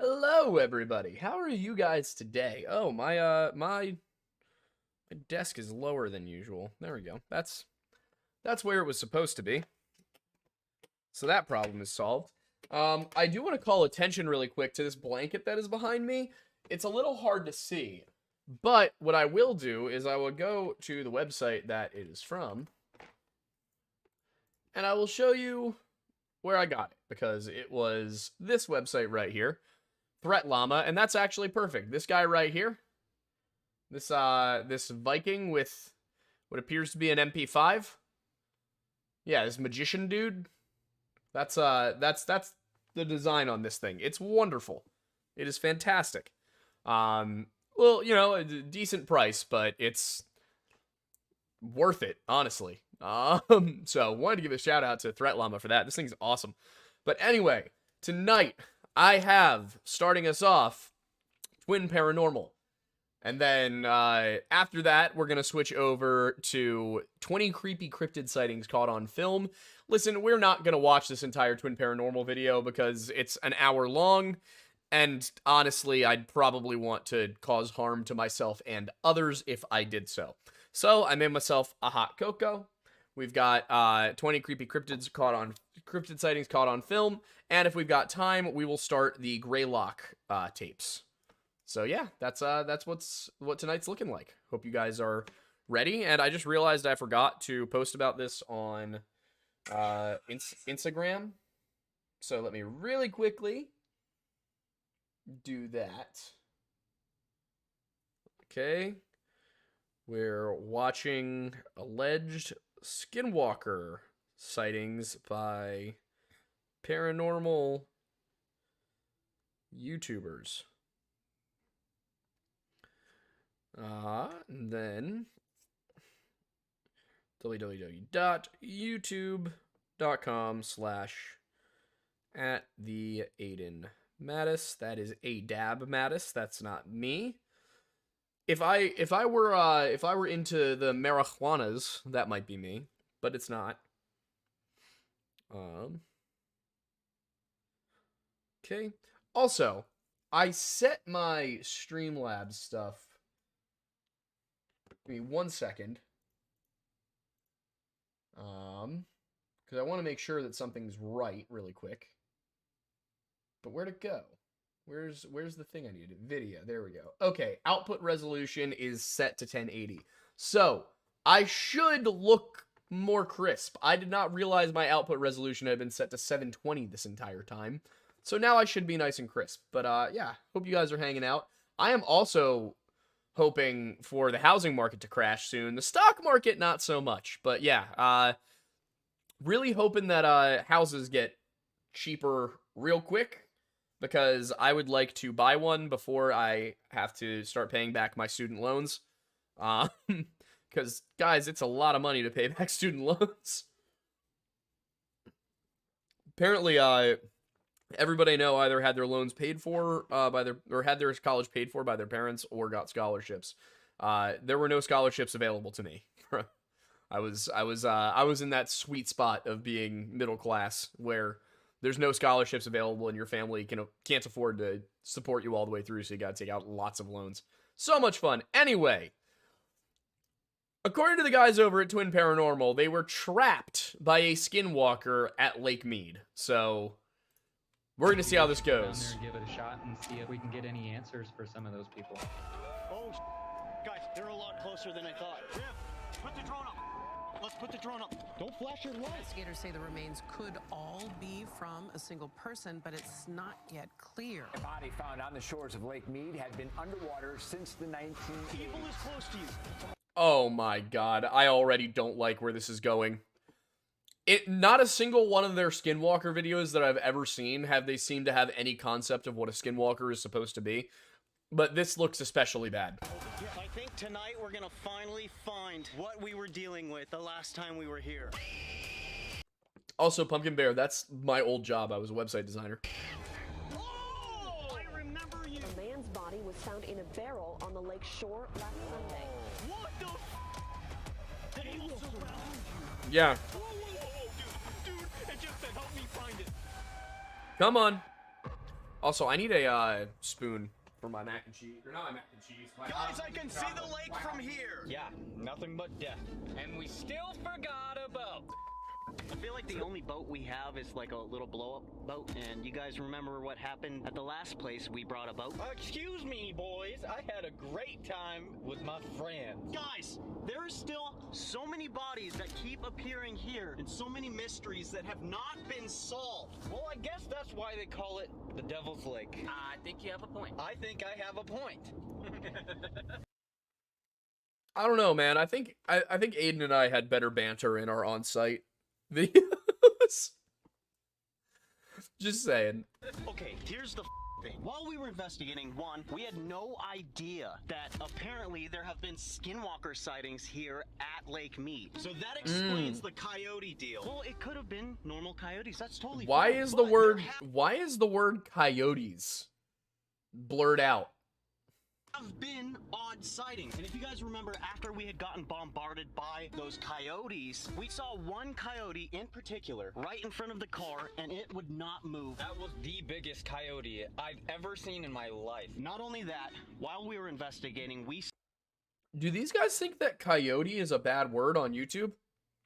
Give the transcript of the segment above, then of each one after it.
Hello, everybody. How are you guys today? Oh, my desk is lower than usual. There we go. That's where it was supposed to be. So that problem is solved. I do want to call attention really quick to this blanket that is behind me. It's a little hard to see, but what I will do is I will go to the website that it is from, and I will show you where I got it because it was this website right here, Threat Llama, and that's actually perfect. This guy right here. This Viking with what appears to be an MP5. Yeah, this magician dude. That's the design on this thing. It's wonderful. It is fantastic. Well, a decent price, but it's worth it, honestly. So wanted to give a shout out to Threat Llama for that. This thing's awesome. But anyway, tonight I have, starting us off, Twin Paranormal. And then after that, we're going to switch over to 20 creepy cryptid sightings caught on film. Listen, we're not going to watch this entire Twin Paranormal video because it's an hour long. And honestly, I'd probably want to cause harm to myself and others if I did so. So I made myself a hot cocoa. We've got 20 creepy cryptid sightings caught on film. And if we've got time, we will start the Greylock tapes. So yeah, that's what tonight's looking like. Hope you guys are ready. And I just realized I forgot to post about this on Instagram. So let me really quickly do that. Okay. We're watching alleged skinwalker sightings by paranormal YouTubers. And then www.youtube.com/@the Aiden Mattis. That is Adab Mattis. That's not me. If I were into the marijuanas, that might be me, but it's not. Okay. Also, I set my Streamlabs stuff. Give me 1 second. Because I want to make sure that something's right really quick. But where'd it go? Where's the thing I needed? Video. There we go. Okay, output resolution is set to 1080. So, I should look more crisp. I did not realize my output resolution had been set to 720 this entire time. So now I should be nice and crisp. But yeah, hope you guys are hanging out. I am also hoping for the housing market to crash soon. The stock market, not so much. But yeah, really hoping that houses get cheaper real quick, because I would like to buy one before I have to start paying back my student loans. Because, guys, it's a lot of money to pay back student loans. Apparently, everybody I know either had their loans paid for had their college paid for by their parents or got scholarships. There were no scholarships available to me. I was in that sweet spot of being middle class where there's no scholarships available and your family can't afford to support you all the way through, so you got to take out lots of loans. So much fun. Anyway, according to the guys over at Twin Paranormal, they were trapped by a skinwalker at Lake Mead. So we're going to see how this goes. Give it a shot and see if we can get any answers for some of those people. Oh, guys, they're a lot closer than I thought. Yeah, put the drone up. Let's put the drone up. Don't flash your lights. Investigators say the remains could all be from a single person, but it's not yet clear. A body found on the shores of Lake Mead had been underwater since the 1980s. People is close to you. Oh my god, I already don't like where this is going. Not a single one of their skinwalker videos that I've ever seen have they seemed to have any concept of what a skinwalker is supposed to be. But this looks especially bad. I think tonight we're gonna finally find what we were dealing with the last time we were here. Also, Pumpkin Bear, that's my old job. I was a website designer. Oh, I remember you. A man's body was found in a barrel on the lake shore last Sunday. What the? They will surround you. Yeah. Whoa, dude, it just said help me find it. Come on. Also, I need a spoon for my mac and cheese. Or not my mac and cheese. Guys, I can see the lake from here. Yeah, nothing but death. And we still forgot about. I feel like the only boat we have is like a little blow-up boat, and you guys remember what happened at the last place we brought a boat? Excuse me, boys. I had a great time with my friends. Guys, there are still so many bodies that keep appearing here, and so many mysteries that have not been solved. Well, I guess that's why they call it the Devil's Lake. I think you have a point. I think I have a point. I don't know, man. I think Aiden and I had better banter in our on-site videos. Just saying. Okay, here's the thing. While we were investigating, one, we had no idea that apparently there have been skinwalker sightings here at Lake Mead. So that explains the coyote deal. Well, it could have been normal coyotes. That's totally Why fine, is but the there word coyotes blurred out? have been odd sightings. And if you guys remember, after we had gotten bombarded by those coyotes, we saw one coyote in particular right in front of the car, and it would not move. That was the biggest coyote I've ever seen in my life. Not only that, while we were investigating, we Do these guys think that coyote is a bad word on YouTube?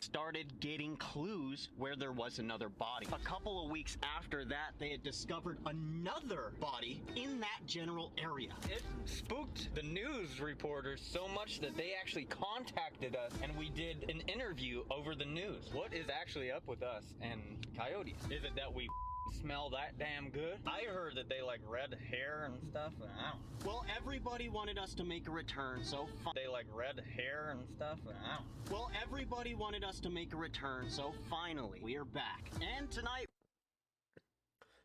started getting clues where there was another body. A couple of weeks after that, they had discovered another body in that general area. It spooked the news reporters so much that they actually contacted us and we did an interview over the news. What is actually up with us and coyotes? Is it that we smell that damn good? I heard that they like red hair and stuff. And I don't. Well, everybody wanted us to make a return, so They like red hair and stuff. And I don't. Well, everybody wanted us to make a return, so finally, we are back. And tonight,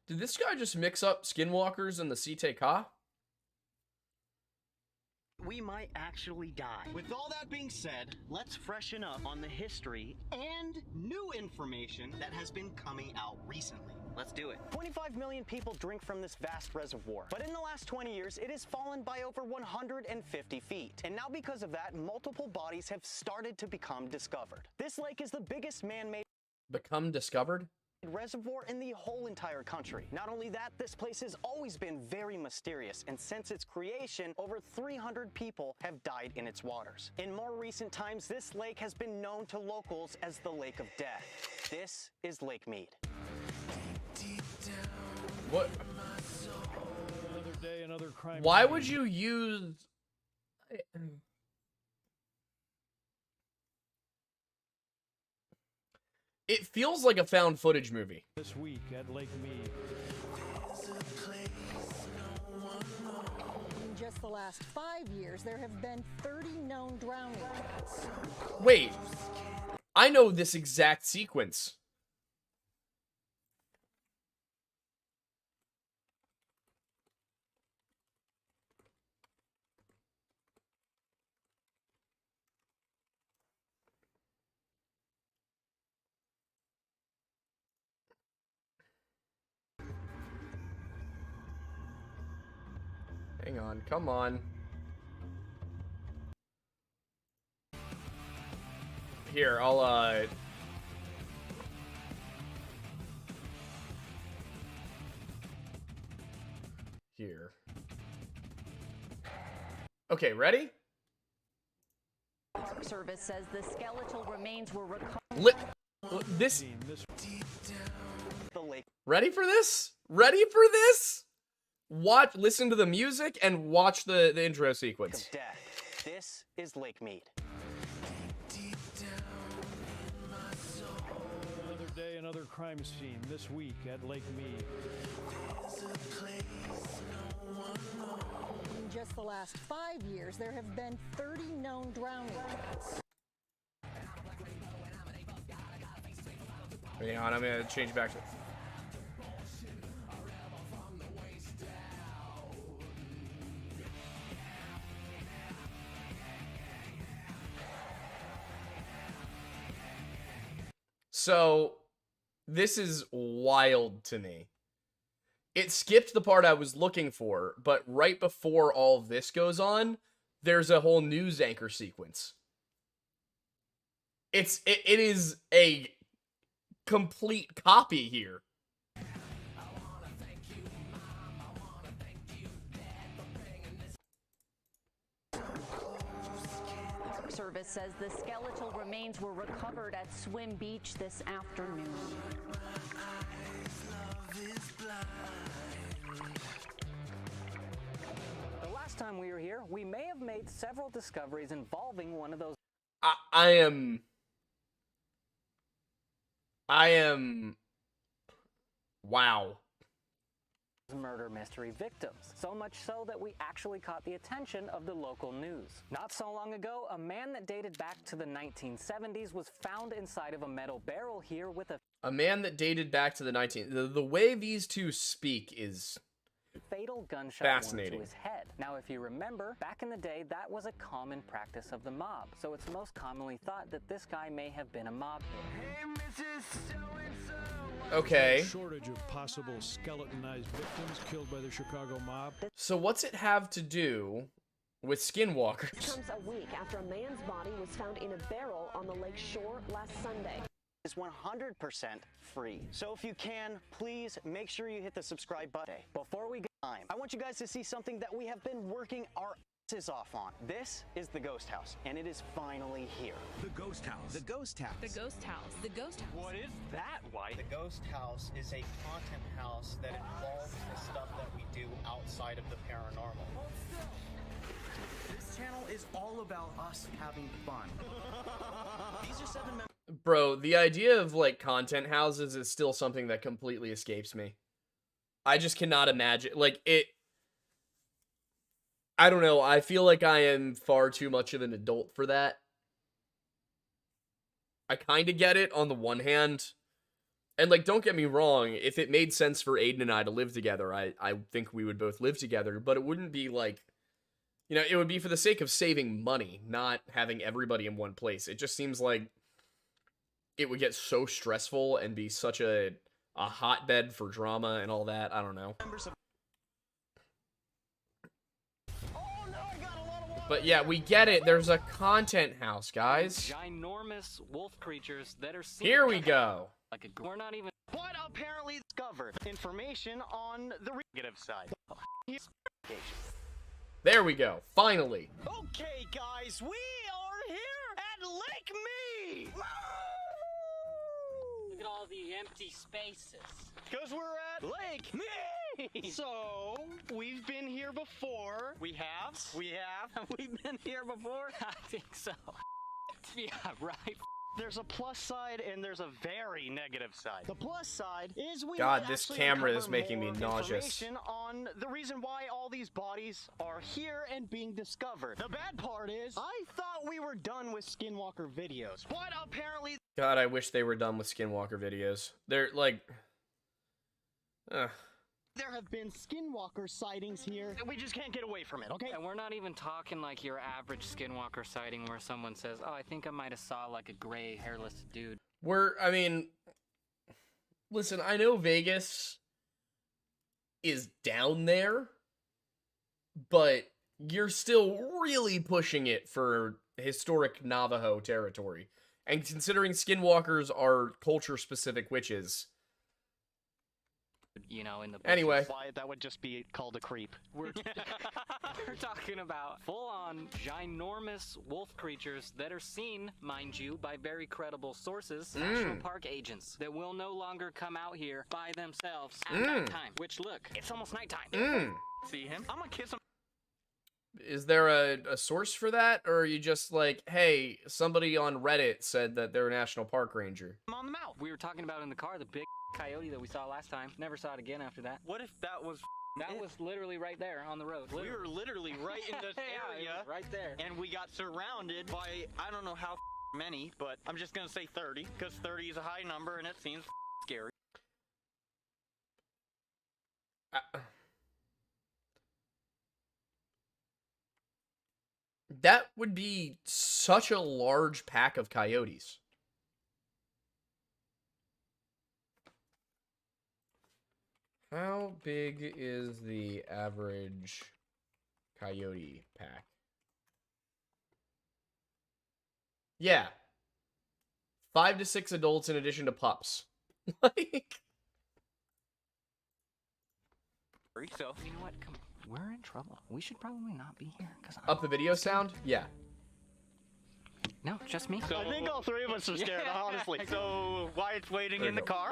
Did this guy just mix up Skinwalkers and the Site Ka? we might actually die. With all that being said, let's freshen up on the history and new information that has been coming out recently. Let's do it. 25 million people drink from this vast reservoir. But in the last 20 years, it has fallen by over 150 feet. And now because of that, multiple bodies have started to become discovered. This lake is the biggest man-made Become discovered? reservoir in the whole entire country. Not only that, this place has always been very mysterious, and since its creation, over 300 people have died in its waters. In more recent times, this lake has been known to locals as the Lake of Death. This is Lake Mead. What? Another day, another crime. Why scene. would you use... It feels like a found footage movie. This week at Lake Mead. In just the last 5 years, there have been 30 known drownings. Wait. I know this exact sequence. Hang on, come on. Here, I'll, Here. Okay, ready? Service says the skeletal remains were recovered. This... Scene this The lake. Ready for this? Ready for this? Watch, listen to the music and watch the intro sequence. Of Death. This is Lake Mead. another day, another crime scene. This week at Lake Mead. In just the last 5 years, there have been 30 known drownings. Hang on, I'm gonna change back to... So, this is wild to me. It skipped the part I was looking for, but right before all of this goes on, there's a whole news anchor sequence. It is a complete copy here. Service says the skeletal remains were recovered at Swim Beach this afternoon. The last time we were here, we may have made several discoveries involving one of those I am. Wow. murder mystery victims. So much so that we actually caught the attention of the local news. Not so long ago, a man that dated back to the 1970s was found inside of a metal barrel here with a man that dated back to the the way these two speak is fatal gunshot wound fascinating. to his head. Now, if you remember, back in the day, that was a common practice of the mob. So it's most commonly thought that this guy may have been a mob hit. Okay. Shortage of possible skeletonized victims killed by the Chicago mob. So what's it have to do with skinwalkers? Comes a week after a man's body was found in a barrel on the lake shore last Sunday. Is 100% free. So if you can, please make sure you hit the subscribe button. Before we go on, I want you guys to see something that we have been working our asses off on. This is the Ghost House, and it is finally here. The Ghost House. The Ghost House. The Ghost House. The Ghost House. What is that, White? The Ghost House is a content house that involves the stuff that we do outside of the paranormal. This channel is all about us having fun. These are 7 members. Bro, the idea of like content houses is still something that completely escapes me. I just cannot imagine like it. I don't know. I feel like I am far too much of an adult for that. I kind of get it on the one hand. And like, don't get me wrong. If it made sense for Aiden and I to live together, I think we would both live together. But it wouldn't be like, you know, it would be for the sake of saving money, not having everybody in one place. It just seems like it would get so stressful and be such a hotbed for drama and all that. I don't know. But yeah, we get it. There's a content house, guys. Ginormous wolf creatures that are seen. Here we go. Like we're not even. But apparently discovered information on the negative side. There we go. Finally. Okay, guys, we are here at Lake Mead. Look at all the empty spaces. Because we're at Lake Mead. So, we've been here before. We have? We have. Have we been here before? I think so. Yeah, right. There's a plus side and there's a very negative side. The plus side is we God, might this actually camera uncover is making me more nauseous. information on the reason why all these bodies are here and being discovered. The bad part is, I thought we were done with Skinwalker videos, but apparently. God, I wish they were done with Skinwalker videos. They're like, There have been Skinwalker sightings here. We just can't get away from it, okay? And we're not even talking like your average Skinwalker sighting where someone says, oh, I think I might have saw like a gray hairless dude. I mean, listen, I know Vegas is down there, but you're still really pushing it for historic Navajo territory. And considering Skinwalkers are culture-specific witches, you know, in the anyway, why that would just be called a creep. We're talking about full-on ginormous wolf creatures that are seen, mind you, by very credible sources, national park agents that will no longer come out here by themselves at nighttime. Which look, it's almost nighttime. See him? I'm gonna kiss him. Is there a source for that, or are you just like, hey, somebody on Reddit said that they're a national park ranger? I'm on the mouth. We were talking about in the car the big coyote that we saw last time. Never saw it again after that. What if that was? That was literally right there on the road. We were literally right in this area, right there, and we got surrounded by I don't know how many, but I'm just gonna say 30 because 30 is a high number and it seems scary. That would be such a large pack of coyotes. How big is the average coyote pack? Yeah. 5 to 6 adults in addition to pups. Like... So, you know what? Come on. We're in trouble. We should probably not be here. Up the video sound? Yeah. No, just me. I think all three of us are scared, honestly. So Wyatt's waiting There in you the go. car.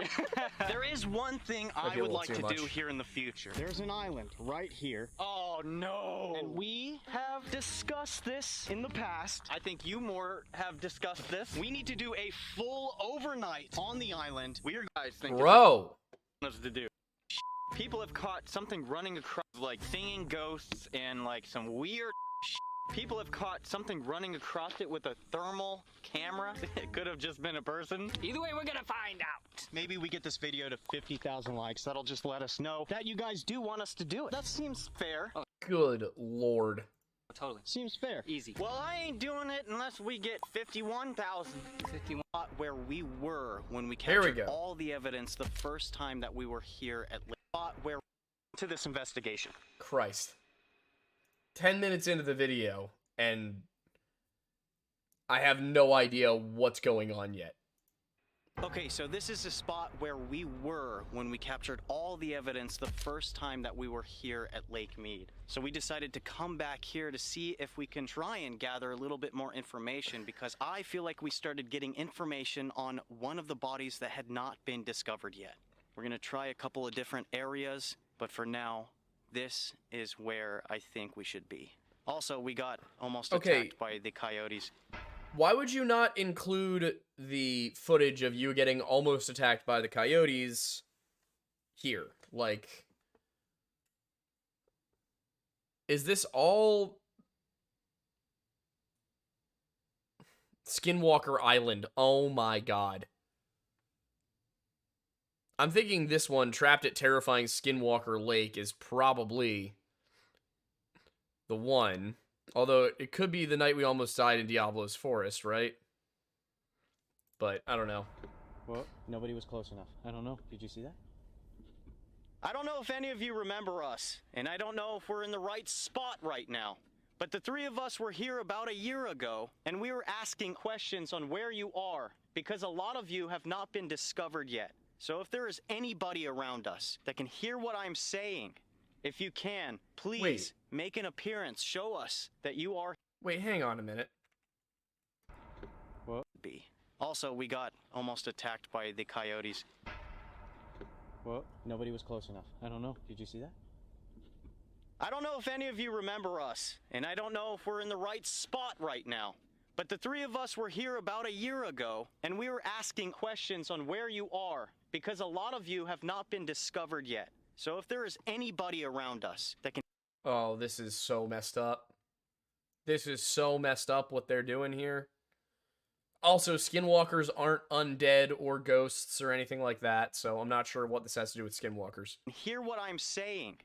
There is one thing Might I be a would little like too to do much. here in the future. There's an island right here. Oh no! And we have discussed this in the past. I think you more have discussed this. We need to do a full overnight on the island. We are guys think Bro. us to do. People have caught something running across, like singing ghosts and like some weird. People have caught something running across it with a thermal camera. It could have just been a person. Either way, we're gonna find out. Maybe we get this video to 50,000 likes. That'll just let us know that you guys do want us to do it. That seems fair. Good lord. Totally. Seems fair. Easy. Well, I ain't doing it unless we get 51,000. 51. Where we were when we Here we captured go. all the evidence the first time that we were here at Lake. Where to this investigation. Christ. 10 minutes into the video, and I have no idea what's going on yet. Okay, so this is the spot where we were when we captured all the evidence the first time that we were here at Lake Mead. So we decided to come back here to see if we can try and gather a little bit more information, because I feel like we started getting information on one of the bodies that had not been discovered yet. We're gonna try a couple of different areas, but for now, this is where I think we should be. Also, we got almost attacked by the coyotes. Why would you not include the footage of you getting almost attacked by the coyotes here? Like, is this all Skinwalker Island? Oh my god. I'm thinking this one, Trapped at Terrifying Skinwalker Lake, is probably the one. Although, it could be the night we almost died in Diablo's Forest, right? But, I don't know. Well, nobody was close enough. I don't know. Did you see that? I don't know if any of you remember us, and I don't know if we're in the right spot right now. But the three of us were here about a year ago, and we were asking questions on where you are, because a lot of you have not been discovered yet. So if there is anybody around us that can hear what I'm saying, if you can, please make an appearance. Show us that you are. Wait, hang on a minute. What? Also, we got almost attacked by the coyotes. Well, nobody was close enough. I don't know. Did you see that? I don't know if any of you remember us, and I don't know if we're in the right spot right now. But the three of us were here about a year ago, and we were asking questions on where you are, because a lot of you have not been discovered yet. So if there is anybody around us that can... Oh, this is so messed up. This is so messed up what they're doing here. Also, skinwalkers aren't undead or ghosts or anything like that, so I'm not sure what this has to do with skinwalkers. Hear what I'm saying.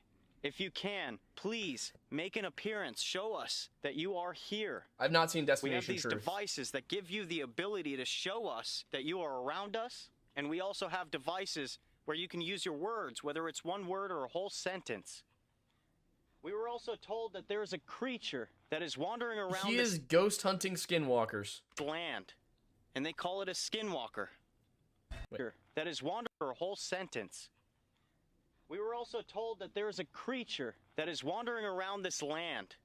If you can, please make an appearance. Show us that you are here. I've not seen Destination We have these Truth. devices that give you the ability to show us that you are around us, and we also have devices where you can use your words, whether it's one word or a whole sentence. We were also told that there is a creature that is wandering around He this is ghost hunting skinwalkers. land, and they call it a skinwalker. That is wandering for a whole sentence. We were also told that there is a creature that is wandering around this land,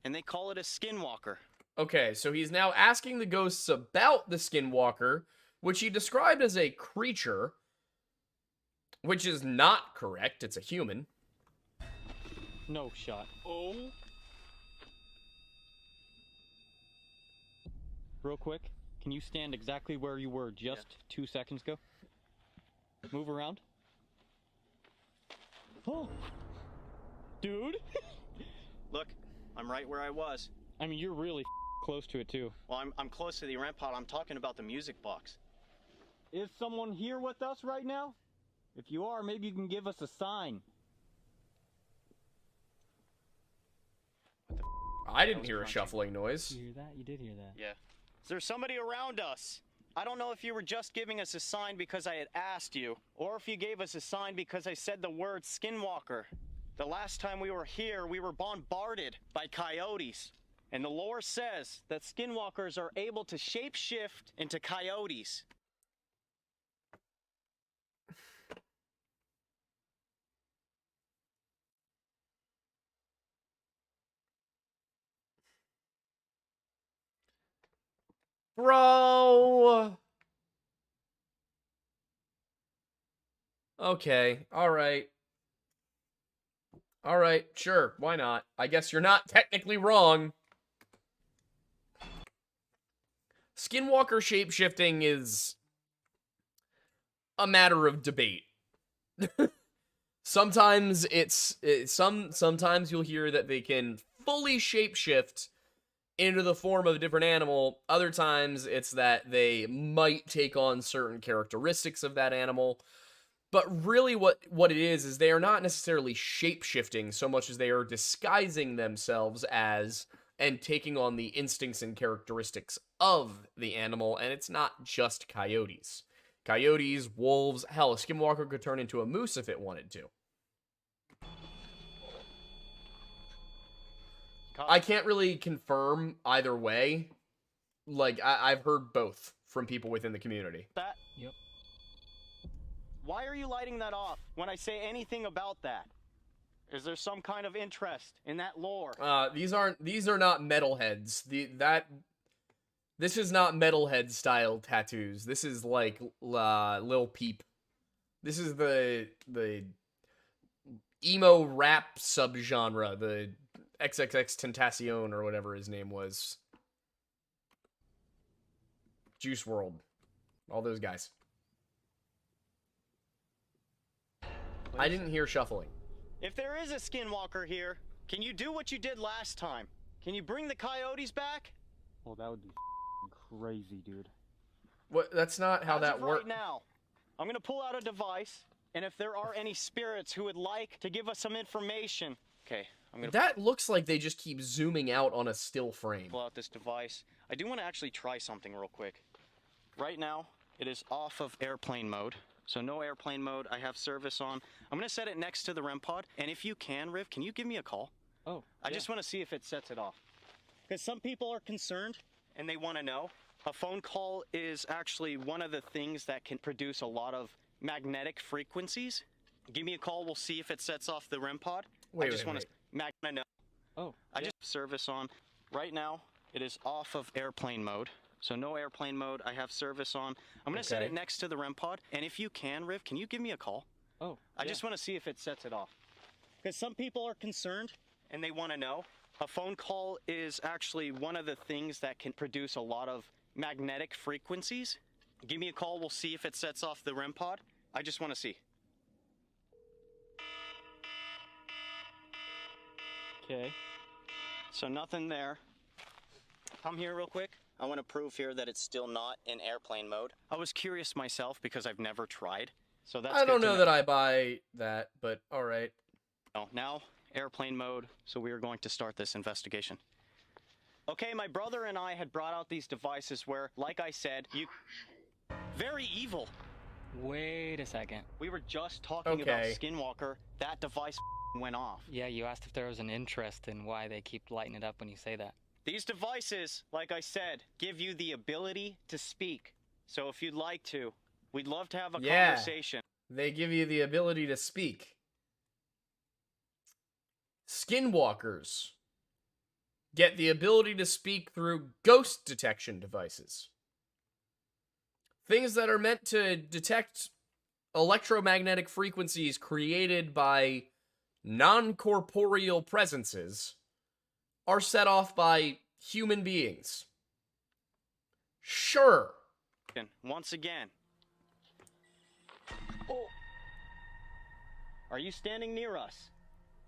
and they call it a skinwalker. Okay, so he's now asking the ghosts about the skinwalker, which he described as a creature, which is not correct. It's a human. No shot. Oh. Real quick, can you stand exactly where you were just 2 seconds ago? Move around. Oh, dude. Look, I'm right where I was. I mean, you're really close to it too. Well, I'm close to the REM pod. I'm talking about the music box. Is someone here with us right now? If you are, maybe you can give us a sign. I didn't hear a shuffling noise. You hear that? You did hear that. Yeah. Is there somebody around us? I don't know if you were just giving us a sign because I had asked you, or if you gave us a sign because I said the word skinwalker. The last time we were here, we were bombarded by coyotes. And the lore says that skinwalkers are able to shapeshift into coyotes. Bro! Okay, alright. Alright, sure, why not? I guess you're not technically wrong. Skinwalker shapeshifting is a matter of debate. Sometimes sometimes you'll hear that they can fully shapeshift into the form of a different animal. Other times it's that they might take on certain characteristics of that animal. But really what it is they are not necessarily shapeshifting so much as they are disguising themselves as and taking on the instincts and characteristics of the animal, and it's not just coyotes. Coyotes, wolves, hell, a skinwalker could turn into a moose if it wanted to. I can't really confirm either way. Like, I've heard both from people within the community. That? Yep. Why are you lighting that off when I say anything about that? Is there some kind of interest in that lore? These are not metalheads. This is not metalhead style tattoos. This is like Lil Peep. This is the emo rap subgenre, the XXX Tentacion or whatever his name was. Juice WRLD. All those guys. I didn't hear shuffling. If there is a skinwalker here, can you do what you did last time? Can you bring the coyotes back? Well, that would be crazy, dude. What? That's not how that works. Right now, I'm gonna pull out a device, and if there are any spirits who would like to give us some information, okay, I'm gonna. That looks like they just keep zooming out on a still frame. Pull out this device. I do want to actually try something real quick. Right now, it is off of airplane mode. So no airplane mode. I have service on. I'm going to set it next to the REM pod. And if you can, Riv, can you give me a call? Oh, I just want to see if it sets it off. Because some people are concerned and they want to know. A phone call is actually one of the things that can produce a lot of magnetic frequencies. Give me a call. We'll see if it sets off the REM pod. I just want to know. Oh, I just have service on. Right now, it is off of airplane mode. So no airplane mode. I have service on. I'm going to set it next to the REM pod. And if you can, Riv, can you give me a call? Oh, I just want to see if it sets it off. Because some people are concerned and they want to know. A phone call is actually one of the things that can produce a lot of magnetic frequencies. Give me a call. We'll see if it sets off the REM pod. I just want to see. Okay. So nothing there. Come here real quick. I want to prove here that it's still not in airplane mode. I was curious myself because I've never tried. So that's I don't know that I buy that, but all right. Oh, now airplane mode. So we are going to start this investigation. Okay, my brother and I had brought out these devices where, like I said, you... Very evil. Wait a second. We were just talking about Skinwalker. That device went off. Yeah, you asked if there was an interest in why they keep lighting it up when you say that. These devices, like I said, give you the ability to speak. So if you'd like to, we'd love to have a conversation. They give you the ability to speak. Skinwalkers get the ability to speak through ghost detection devices. Things that are meant to detect electromagnetic frequencies created by non-corporeal presences are set off by human beings. Sure. Once again. Oh. Are you standing near us?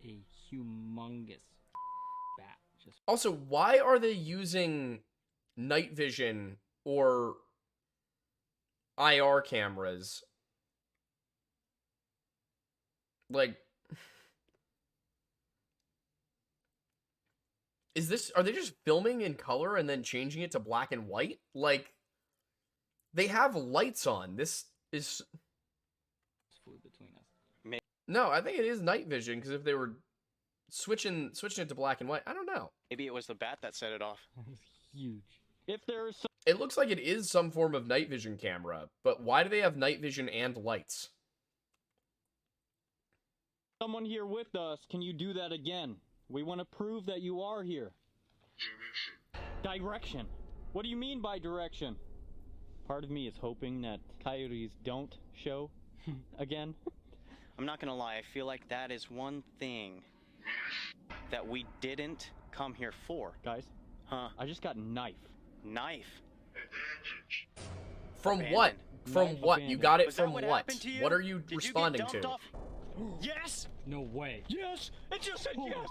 A humongous bat. Also, why are they using night vision or IR cameras? Like, are they just filming in color and then changing it to black and white? Like, they have lights on. This is... between us. No, I think it is night vision, because if they were switching it to black and white, I don't know. Maybe it was the bat that set it off. Huge. If there is It looks like it is some form of night vision camera, but why do they have night vision and lights? someone here with us, can you do that again? We want to prove that you are here. Direction. What do you mean by direction? Part of me is hoping that coyotes don't show again. I'm not gonna lie, I feel like that is one thing that we didn't come here for. Guys? Huh? I just got knife. Knife? From Abandoned. what? From Knife what? You abandoned. got it Was that from what what? happened to you? What are you Did you get responding dumped to? off? Yes! No way. Yes! It just said yes!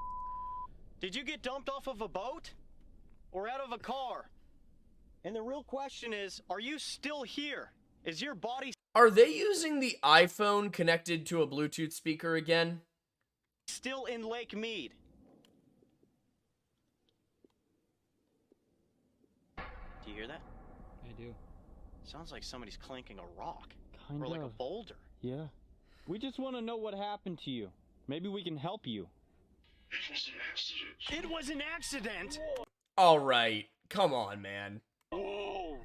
Did you get dumped off of a boat? Or out of a car? And the real question is, are you still here? Is your body Are they using the iPhone connected to a Bluetooth speaker again? still in Lake Mead? Do you hear that? I do. Sounds like somebody's clanking a rock. Kind or like a of. boulder. Yeah. We just want to know what happened to you. Maybe we can help you. It was an accident! All right. Come on, man. Whoa!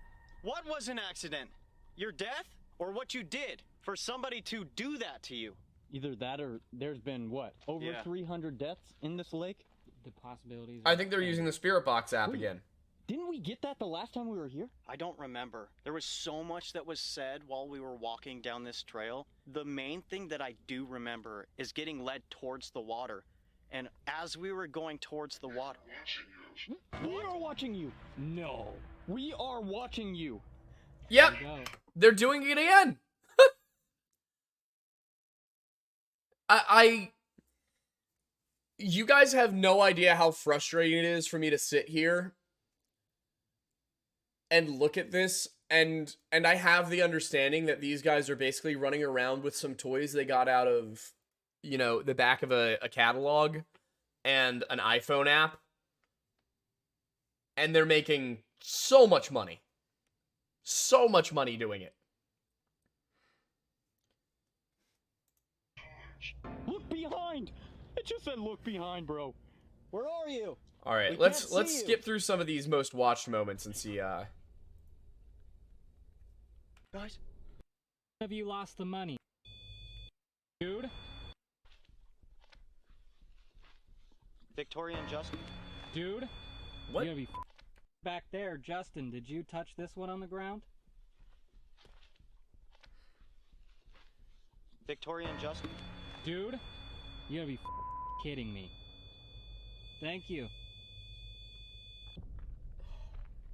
What was an accident? Your death? Or what you did for somebody to do that to you? Either that or there's been, what, over Yeah. 300 deaths in this lake? The possibilities... I think they're using the Spirit Box app again. Didn't we get that the last time we were here? I don't remember. There was so much that was said while we were walking down this trail. The main thing that I do remember is getting led towards the water. And as we were going towards the water... We are watching you! No. We are watching you! Yep. They're doing it again. You guys have no idea how frustrating it is for me to sit here and look at this, and I have the understanding that these guys are basically running around with some toys they got out of, you know, the back of a catalog and an iPhone app, and they're making so much money. So much money doing it. Look behind! It just said look behind, bro. Where are you? All right, We let's can't see you. skip through some of these most watched moments and see Guys? Have you lost the money? Dude? Victoria and Justin? Dude? What? You gotta be back there. Justin, did you touch this one on the ground? Victoria and Justin? Dude? You gotta be kidding me. Thank you.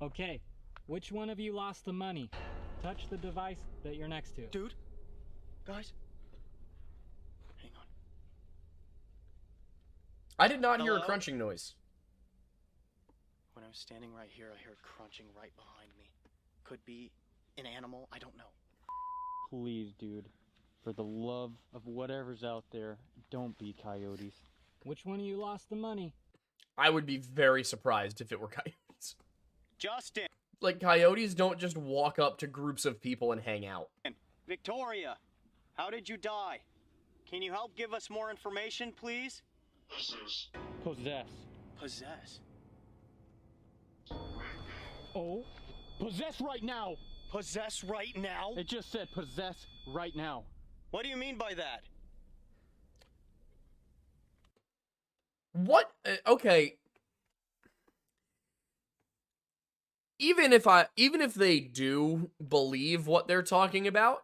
Okay, which one of you lost the money? Touch the device that you're next to. Dude? Guys? Hang on. I did not hear a Hello? crunching noise. When I was standing right here, I heard crunching right behind me. Could be an animal, I don't know. Please, dude. For the love of whatever's out there, don't be coyotes. Which one of you lost the money? I would be very surprised if it were coyotes. Justin! Like, coyotes don't just walk up to groups of people and hang out. Victoria! How did you die? Can you help give us more information, please? Possess. Possess? Oh? Possess right now! Possess right now? It just said possess right now. What do you mean by that? What? Okay. Even if they do believe what they're talking about,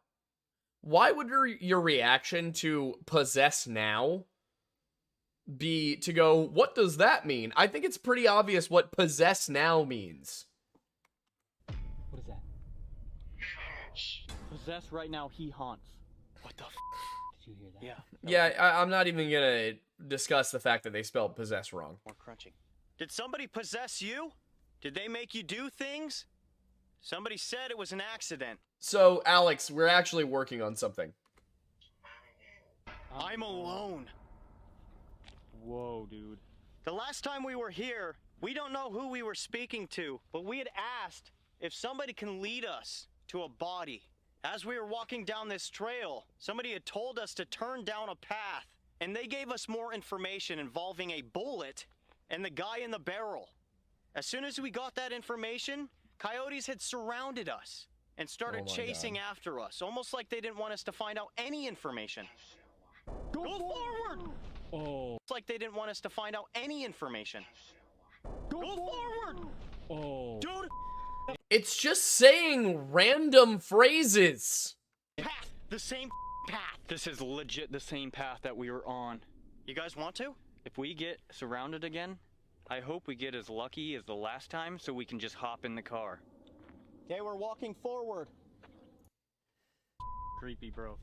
why would your reaction to possess now be to go, what does that mean? I think it's pretty obvious what possess now means. What is that? Possess right now, he haunts. What the f? Did you hear that? Yeah. Yeah, I'm not even gonna discuss the fact that they spelled possess wrong. More crunching. Did somebody possess you? Did they make you do things? Somebody said it was an accident. So, Alex, we're actually working on something. I'm alone. Whoa, dude. The last time we were here, we don't know who we were speaking to, but we had asked if somebody can lead us to a body. As we were walking down this trail, somebody had told us to turn down a path, and they gave us more information involving a bullet and the guy in the barrel. As soon as we got that information, coyotes had surrounded us and started chasing after us, almost like they didn't want us to find out any information. Go forward! Oh. It's like they didn't want us to find out any information. Go forward! Oh. Dude, It's just saying random phrases. Path, the same path. This is legit the same path that we were on. You guys want to? If we get surrounded again, I hope we get as lucky as the last time so we can just hop in the car. Okay, we're walking forward. Creepy, bro.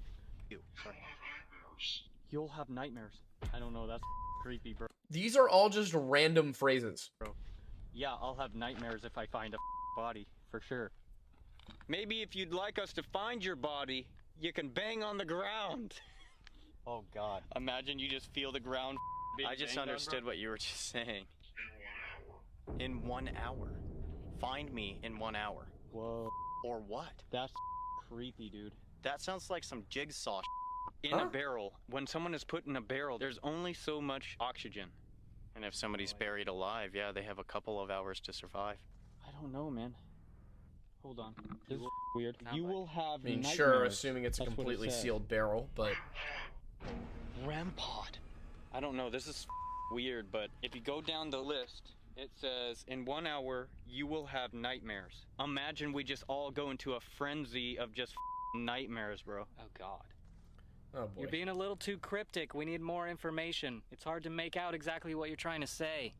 Sorry. You'll have nightmares. I don't know, that's creepy, bro. These are all just random phrases. Yeah, I'll have nightmares if I find a body, for sure. Maybe if you'd like us to find your body, you can bang on the ground. Oh God. Imagine you just feel the ground being I just banged on, understood bro. what you were just saying. In 1 hour. Find me in 1 hour. Whoa. Or what? That's creepy, dude. That sounds like some jigsaw In a barrel. When someone is put in a barrel, there's only so much oxygen. And if somebody's buried alive, yeah, they have a couple of hours to survive. I don't know, man. Hold on. This is weird. You will have I mean, nightmares. sure, assuming it's a That's what it completely says. sealed barrel, but REM pod. I don't know, this is weird, but if you go down the list, it says, in 1 hour, you will have nightmares. Imagine we just all go into a frenzy of just nightmares, bro. Oh, God. oh boy. You're being a little too cryptic. We need more information. It's hard to make out exactly what you're trying to say.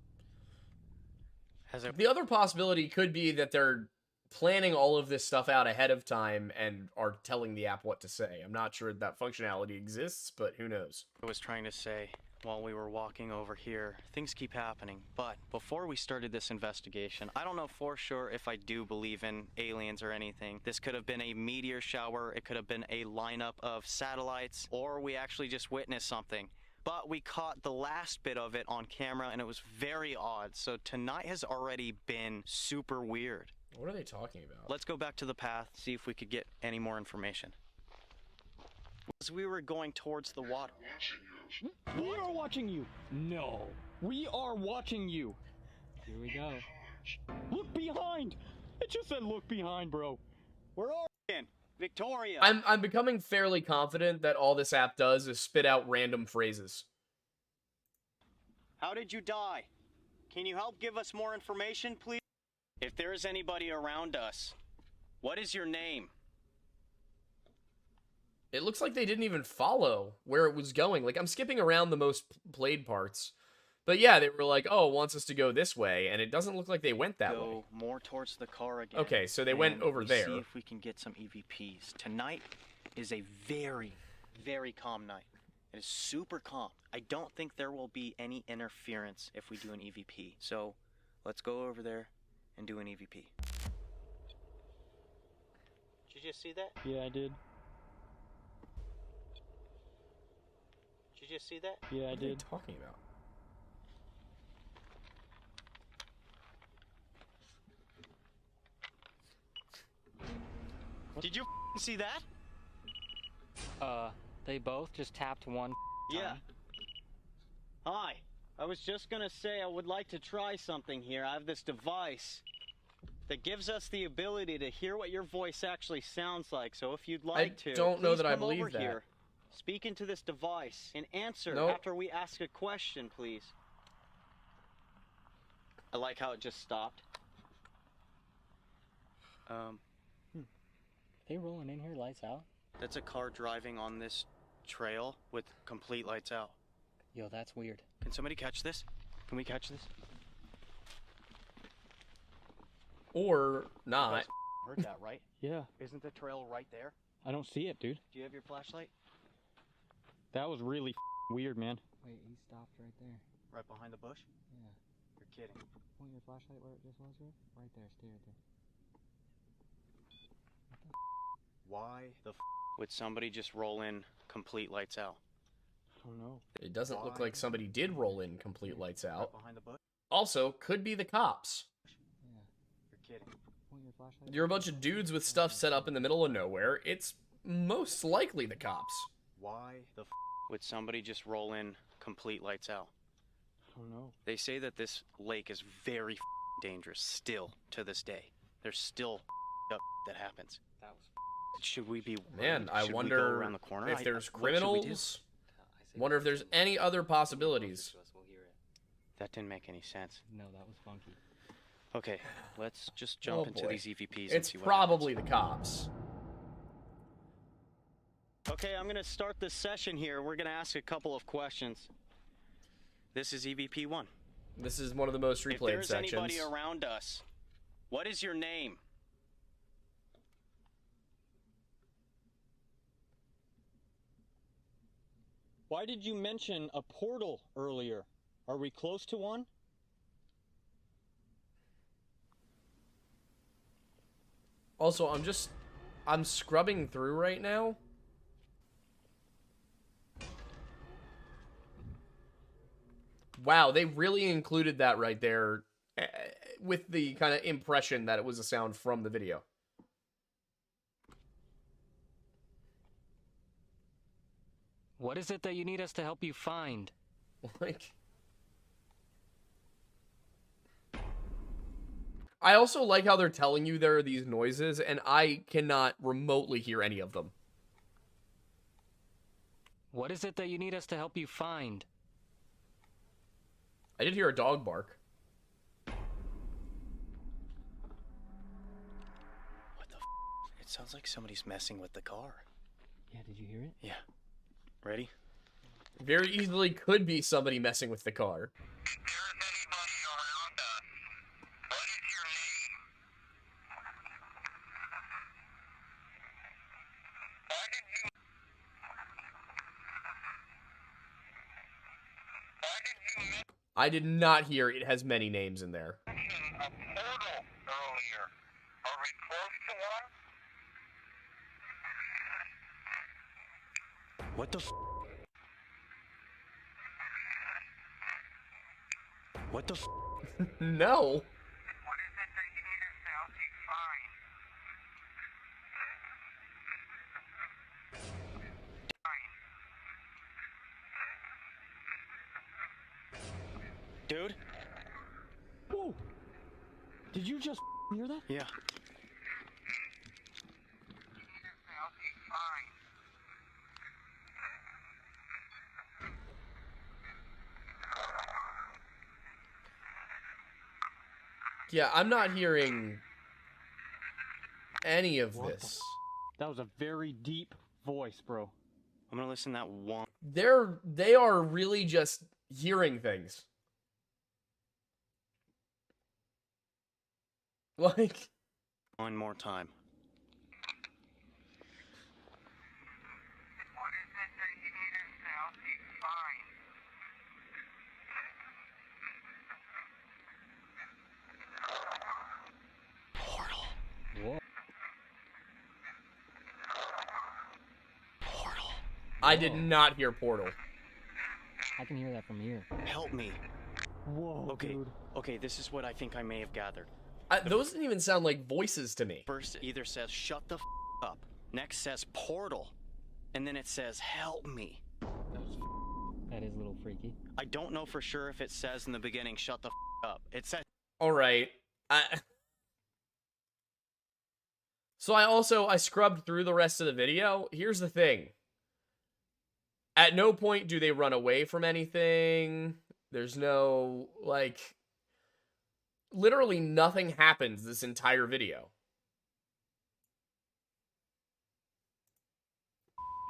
The other possibility could be that they're planning all of this stuff out ahead of time and are telling the app what to say. I'm not sure that functionality exists, but who knows. I was trying to say, while we were walking over here, things keep happening. But before we started this investigation, I don't know for sure if I do believe in aliens or anything. This could have been a meteor shower, it could have been a lineup of satellites, or we actually just witnessed something. But we caught the last bit of it on camera and it was very odd. So tonight has already been super weird. What are they talking about? Let's go back to the path, see if we could get any more information. As we were going towards the water. We are watching you. No. We are watching you. Here we go. Look behind. It just said look behind, bro. Where are we in? Victoria. I'm becoming fairly confident that all this app does is spit out random phrases. How did you die? Can you help give us more information, please? If there is anybody around us, what is your name? It looks like they didn't even follow where it was going. Like, I'm skipping around the most played parts. But yeah, they were like, oh, it wants us to go this way, and it doesn't look like they went that way. Go more towards the car again. Okay, so they went over there. See if we can get some EVPs. Tonight is a very, very calm night. It is super calm. I don't think there will be any interference if we do an EVP. So let's go over there and do an EVP. Did you just see that? Yeah, I did. Did you just see that? Yeah, I What are they did. talking about? Did you see that? They both just tapped one Yeah. time. Hi. I was just gonna say I would like to try something here. I have this device that gives us the ability to hear what your voice actually sounds like. So if you'd like to, don't know please that I come believe over that. here, speak into this device, and answer Nope. after we ask a question, please. I like how it just stopped. They rolling in here, lights out? That's a car driving on this trail with complete lights out. Yo, that's weird. Can somebody catch this? Can we catch this? Or not. Heard that, right? Yeah. Isn't the trail right there? I don't see it, dude. Do you have your flashlight? That was really weird, man. Wait, he stopped right there. Right behind the bush? Yeah. You're kidding. Point your flashlight where it just was, Rick? Right there, stay right there. Why the would somebody just roll in complete lights out? I don't know. It doesn't look like somebody did roll in complete lights out. Behind the bush? Also, could be the cops. Yeah. You're kidding. Point your flashlight. You're a bunch of dudes with stuff set up in the middle of nowhere. It's most likely the cops. Why the would somebody just roll in complete lights out? I don't know. They say that this lake is very dangerous still to this day. There's still up that happens. That was. Should we be Man, I should we go wonder around the corner? if there's what should we do? criminals. Wonder if there's any other possibilities. We'll hear it. That didn't make any sense. No, that was funky. Okay, let's just jump into boy. these EVPs and It's see what probably the cops. happens. Okay, I'm gonna start this session here. We're gonna ask a couple of questions. This is EVP 1. This is one of the most If replayed there's sections. anybody around us, what is your name? Why did you mention a portal earlier? Are we close to one? Also, I'm scrubbing through right now. Wow, they really included that right there with the kind of impression that it was a sound from the video. What is it that you need us to help you find? Like, I also like how they're telling you there are these noises, and I cannot remotely hear any of them. What is it that you need us to help you find? I did hear a dog bark. What the f? It sounds like somebody's messing with the car. Yeah, did you hear it? Yeah. Ready? Very easily could be somebody messing with the car. I did not hear it has many names in there. What the f? What the f? No. Dude? Whoa! Did you just hear that? Yeah. Yeah, I'm not hearing any of What this. That was a very deep voice, bro. I'm gonna listen to that one. They are really just hearing things. Like, One more time. I did not hear Portal. I can hear that from here. Help me. Whoa, Okay. dude. Okay, this is what I think I may have gathered. Those didn't even sound like voices to me. First, it either says shut the f up. Next says portal. And then it says help me. That is a little freaky. I don't know for sure if it says in the beginning shut the f up. It says All right. So I scrubbed through the rest of the video. Here's the thing. At no point do they run away from anything. There's no, like, literally nothing happens this entire video.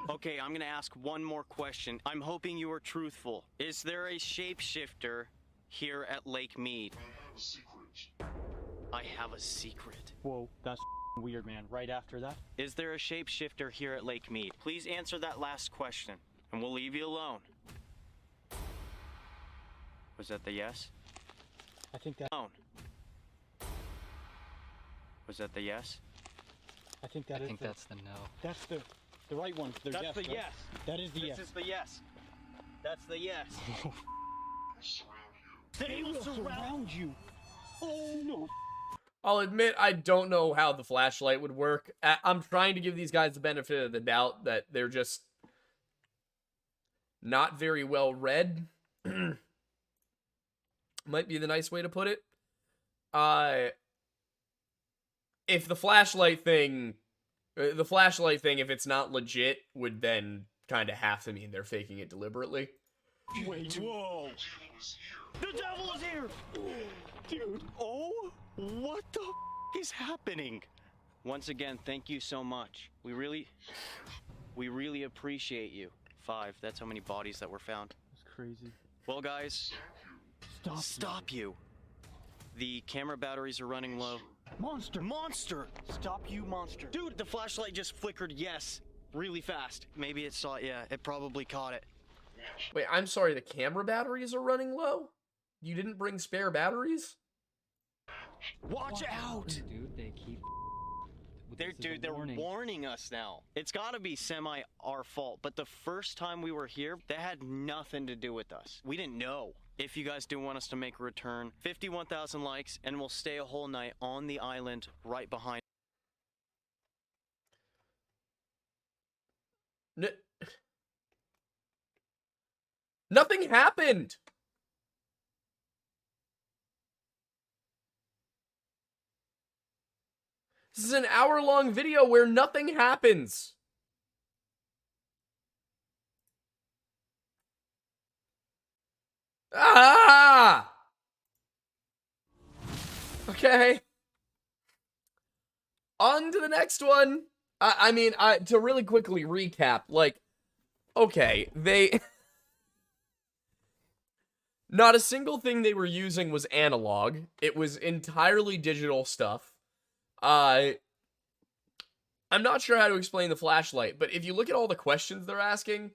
Okay, I'm gonna ask one more question. I'm hoping you are truthful. Is there a shapeshifter here at Lake Mead? I have a secret. Whoa, that's weird, man. Right after that? Is there a shapeshifter here at Lake Mead? Please answer that last question, and we'll leave you alone. Was that the yes? I think that. Alone. Was that the yes? I think that I is think the, that's the no. That's the right one. The That's yes, the right? yes. That is the yes. This is the yes. That's the yes. They will surround you. Oh no. I'll admit I don't know how the flashlight would work. I'm trying to give these guys the benefit of the doubt that they're just not very well read. Might be the nice way to put it. If the flashlight thing, if it's not legit, would then kind of have to mean they're faking it deliberately. Wait. Whoa. The devil is here! Dude. Oh What the is happening? Once again, thank you so much. We really appreciate you. 5, that's how many bodies that were found. It's crazy. Well, guys, stop you. The camera batteries are running low. Monster! Stop you, monster. Dude, the flashlight just flickered, yes, really fast. Maybe it saw it, yeah, it probably caught it. Wait, I'm sorry, the camera batteries are running low? You didn't bring spare batteries? Watch out! Dude, they keep... They're warning us now. It's gotta be semi our fault, but the first time we were here, that had nothing to do with us. We didn't know. If you guys do want us to make a return, 51,000 likes, and we'll stay a whole night on the island right behind. Nothing happened! This is an hour-long video where nothing happens. Ah! Okay. On to the next one. I mean, to really quickly recap, like, okay, they... Not a single thing they were using was analog. It was entirely digital stuff. I'm not sure how to explain the flashlight, but if you look at all the questions they're asking,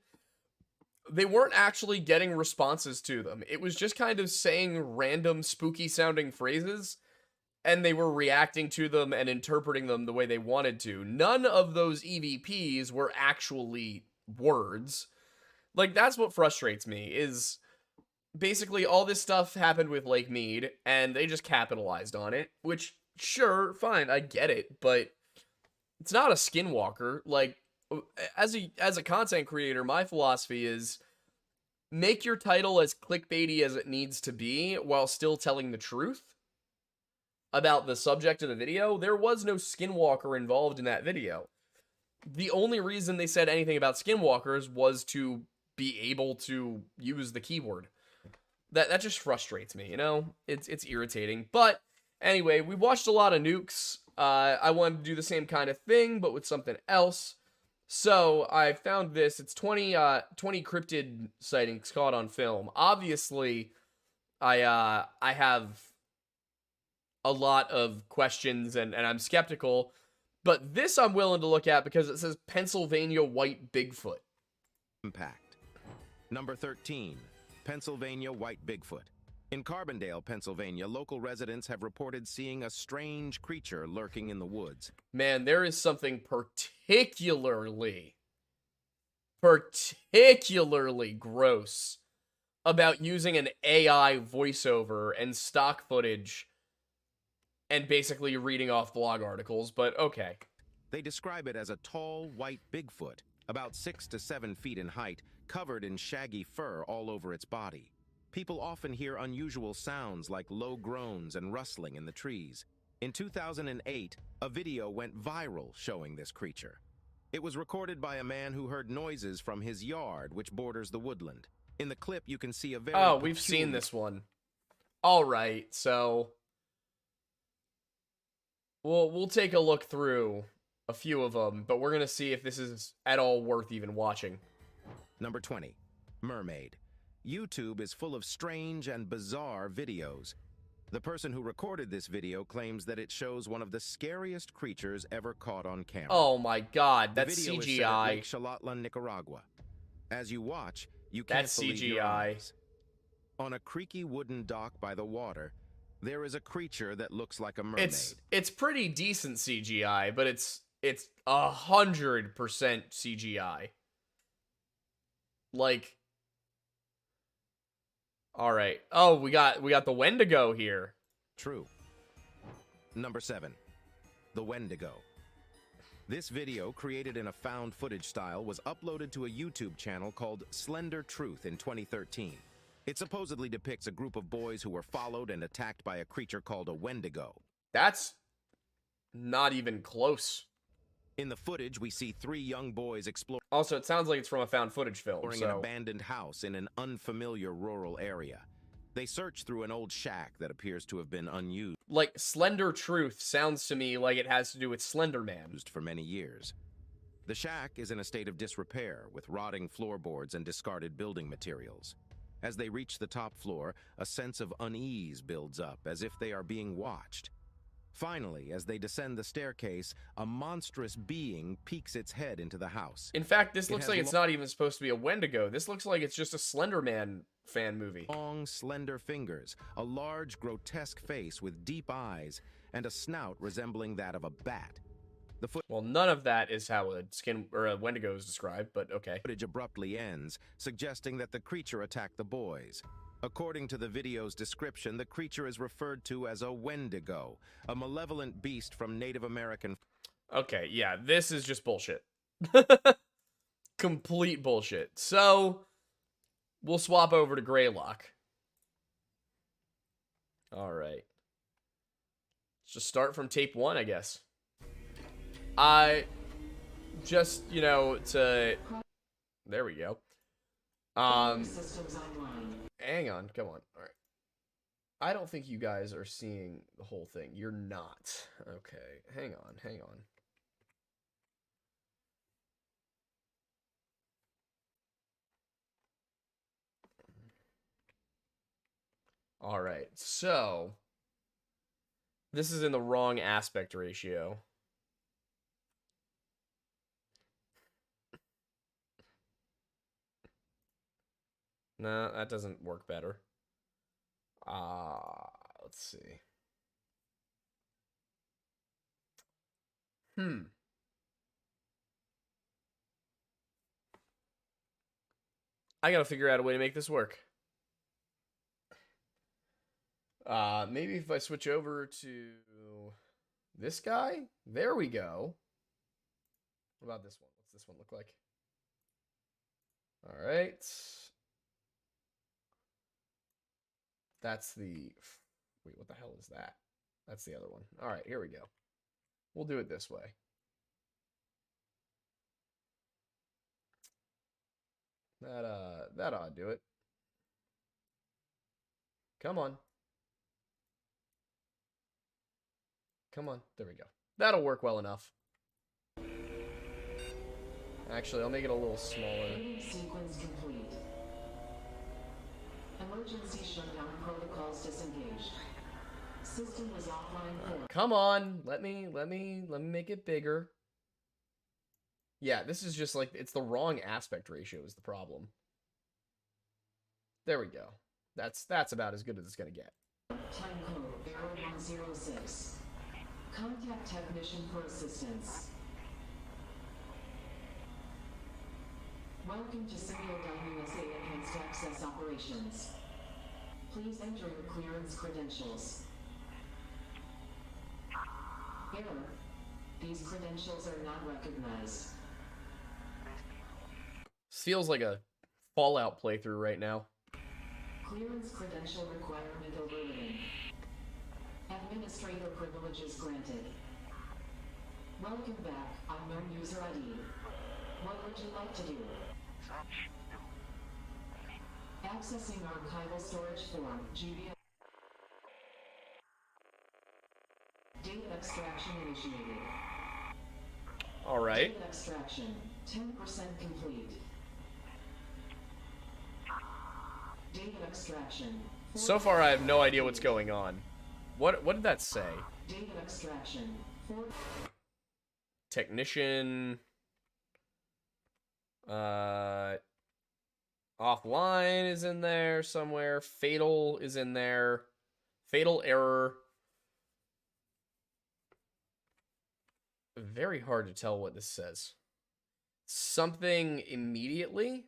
they weren't actually getting responses to them. It was just kind of saying random spooky sounding phrases, and they were reacting to them and interpreting them the way they wanted to. None of those EVPs were actually words. Like, that's what frustrates me, is basically all this stuff happened with Lake Mead, and they just capitalized on it, which... Sure, fine, I get it, but it's not a skinwalker. Like, as a content creator, my philosophy is make your title as clickbaity as it needs to be while still telling the truth about the subject of the video. There was no skinwalker involved in that video. The only reason they said anything about skinwalkers was to be able to use the keyword. That just frustrates me, you know? It's irritating, but... Anyway, we watched a lot of nukes. I wanted to do the same kind of thing, but with something else. So, I found this. It's 20 cryptid sightings caught on film. Obviously, I have a lot of questions, and I'm skeptical. But this I'm willing to look at because it says Pennsylvania White Bigfoot. Impact. Number 13, Pennsylvania White Bigfoot. In Carbondale, Pennsylvania, local residents have reported seeing a strange creature lurking in the woods. Man, there is something particularly gross about using an AI voiceover and stock footage and basically reading off blog articles, but okay. They describe it as a tall, white Bigfoot, about 6 to 7 feet in height, covered in shaggy fur all over its body. People often hear unusual sounds like low groans and rustling in the trees. In 2008, a video went viral showing this creature. It was recorded by a man who heard noises from his yard, which borders the woodland. In the clip, you can see a very... Oh, we've seen this one. All right, so... We'll take a look through a few of them, but we're going to see if this is at all worth even watching. Number 20, Mermaid. YouTube is full of strange and bizarre videos. The person who recorded this video claims that it shows one of the scariest creatures ever caught on camera. Oh my god, that's the video CGI. Is set at Lake Xalotla, Nicaragua. As you watch, you can't believe your eyes. On a creaky wooden dock by the water, there is a creature that looks like a mermaid. It's pretty decent CGI, but it's 100% CGI. Like, all right. Oh, we got the Wendigo here. True. Number 7, the Wendigo. This video, created in a found footage style, was uploaded to a YouTube channel called Slender Truth in 2013. It supposedly depicts a group of boys who were followed and attacked by a creature called a Wendigo. That's not even close. In the footage, we see 3 young boys exploring. Also, it sounds like it's from a found footage film. An abandoned house in an unfamiliar rural area. They search through an old shack that appears to have been unused Like, Slender Truth sounds to me like it has to do with Slender Man. for many years. The shack is in a state of disrepair, with rotting floorboards and discarded building materials. As they reach the top floor, a sense of unease builds up, as if they are being watched. Finally, as they descend the staircase, a monstrous being peeks its head into the house. In fact, this It looks has like it's not even supposed to be a Wendigo. This looks like it's just a Slender Man fan movie. Long, slender fingers, a large, grotesque face with deep eyes, and a snout resembling that of a bat. Well, none of that is how a Wendigo is described, but okay. Footage abruptly ends, suggesting that the creature attacked the boys. According to the video's description, the creature is referred to as a Wendigo, a malevolent beast from Native American. Okay, yeah, this is just bullshit. Complete bullshit. So, we'll swap over to Greylock. Alright. Let's just start from tape 1, I guess. Just, you know, to... There we go. Hang on, come on. Alright. I don't think you guys are seeing the whole thing. You're not. Okay, hang on, hang on. Alright, so... This is in the wrong aspect ratio. No, that doesn't work better. Let's see. I gotta figure out a way to make this work. Maybe if I switch over to this guy? There we go. What about this one? What's this one look like? Alright. That's the... Wait, what the hell is that? That's the other one. Alright, here we go. We'll do it this way. That ought to do it. Come on. Come on. There we go. That'll work well enough. Actually, I'll make it a little smaller. Sequence complete. Emergency shutdown protocols disengaged. System was offline for... Come on. Let me make it bigger. Yeah, this is just like, it's the wrong aspect ratio is the problem. There we go. That's about as good as it's gonna get. Time code 0106. Contact technician for assistance. Welcome to Single USA Enhanced Access Operations. Please enter your clearance credentials. Error. These credentials are not recognized. This feels like a Fallout playthrough right now. Clearance credential requirement overridden. Administrator privileges granted. Welcome back, unknown user ID. What would you like to do? Accessing archival storage form, GBA. Data extraction initiated. Alright. Data extraction, 10% complete. Data extraction. So far, I have no idea what's going on. What did that say? Data extraction. Technician. Offline is in there somewhere. Fatal is in there. Fatal error. Very hard to tell what this says. Something immediately?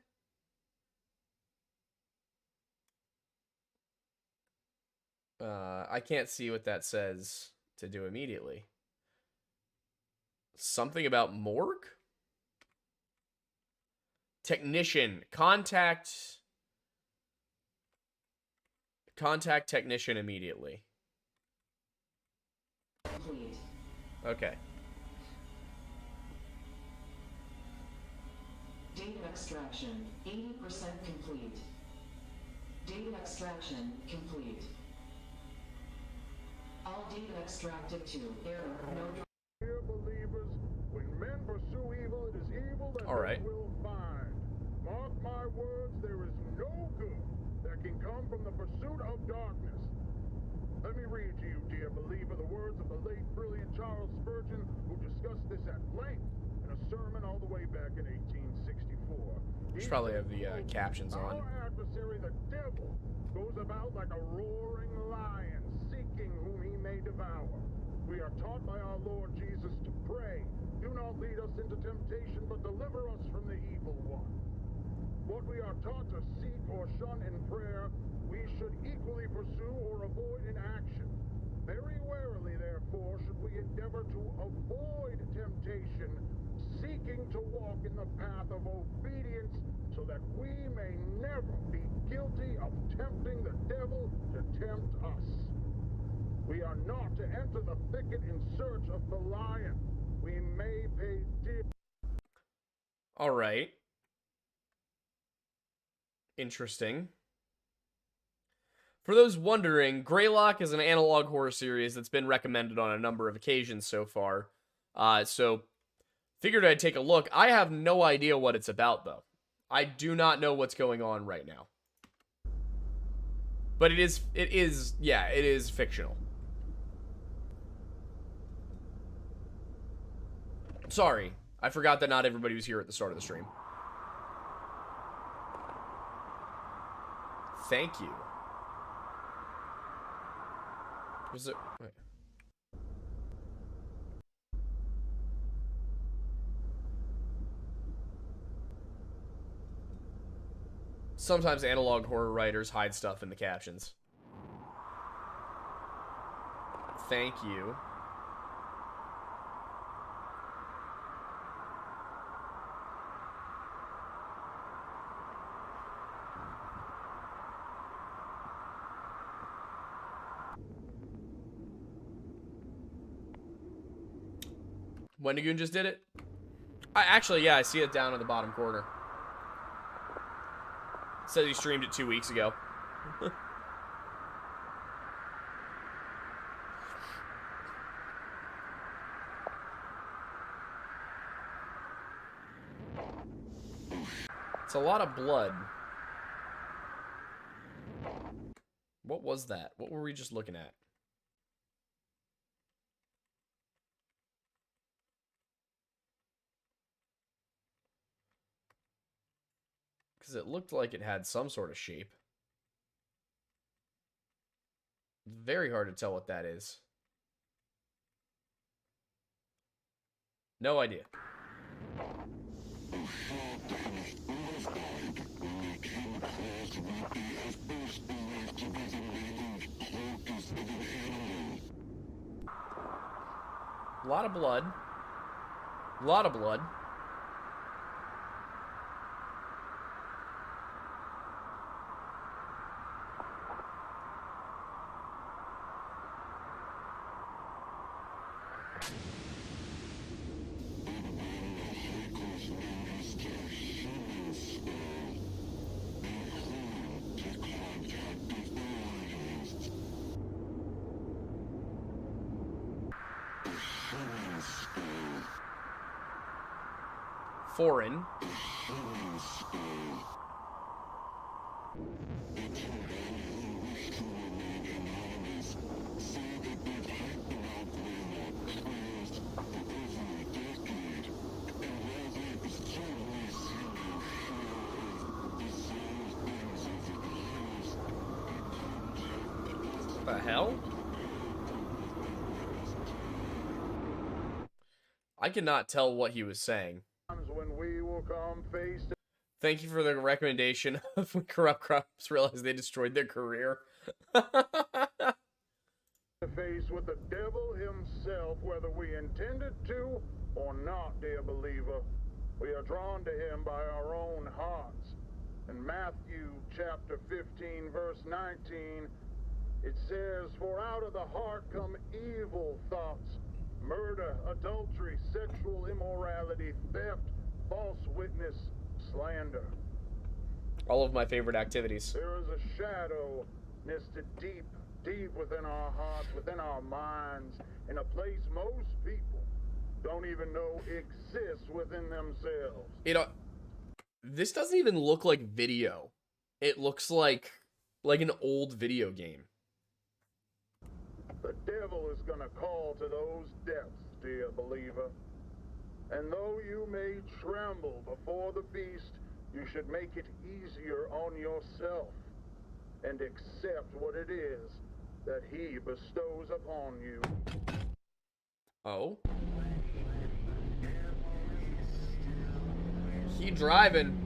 I can't see what that says to do immediately. Something about morgue? Technician. Contact technician immediately. Okay. Data extraction, 80% complete. Data extraction complete. All data extracted to error. No. Dear believers, when men pursue evil, it is evil that All right. they will find. Mark my words, there is no good that can come from the pursuit of darkness. Let me read to you, dear believer, the words of the late brilliant Charles Spurgeon, who discussed this at length in a sermon all the way back in 1864. Should probably have the captions on. Our adversary, the devil, goes about like a roaring lion, seeking whom he may devour. We are taught by our Lord Jesus to pray, do not lead us into temptation, but deliver us from the evil one. What we are taught to seek or shun in prayer, we should equally pursue or avoid in action. Very warily, therefore, should we endeavor to avoid temptation, seeking to walk in the path of obedience, so that we may never be guilty of tempting the devil to tempt us. We are not to enter the thicket in search of the lion. We may pay dear. All right. Interesting. For those wondering, Greylock is an analog horror series that's been recommended on a number of occasions so far. So figured I'd take a look. I have no idea what it's about, though. I do not know what's going on right now. But it is fictional. Sorry, I forgot that not everybody was here at the start of the stream. Thank you. Was it? Wait. Sometimes analog horror writers hide stuff in the captions. Thank you. Wendigoon just did it? Yeah, I see it down in the bottom corner. It says he streamed it 2 weeks ago. It's a lot of blood. What was that? What were we just looking at? Because it looked like it had some sort of shape. Very hard to tell what that is. No idea. A lot of blood. A lot of blood. Foreign. The hell? I cannot tell what he was saying. When we will come face to Thank you for the recommendation of when corrupt crops realize they destroyed their career. face with the devil himself, whether we intended to or not, dear believer. We are drawn to him by our own hearts. In Matthew chapter 15, verse 19, it says, "For out of the heart come evil thoughts, murder, adultery, sexual immorality, theft, false witness, slander." All of my favorite activities. There is a shadow nested deep, deep within our hearts, within our minds, in a place most people don't even know exists within themselves. This doesn't even look like video. It looks like an old video game. The devil is gonna call to those depths, dear believer. And though you may tremble before the beast, you should make it easier on yourself and accept what it is that he bestows upon you. Oh? He driving.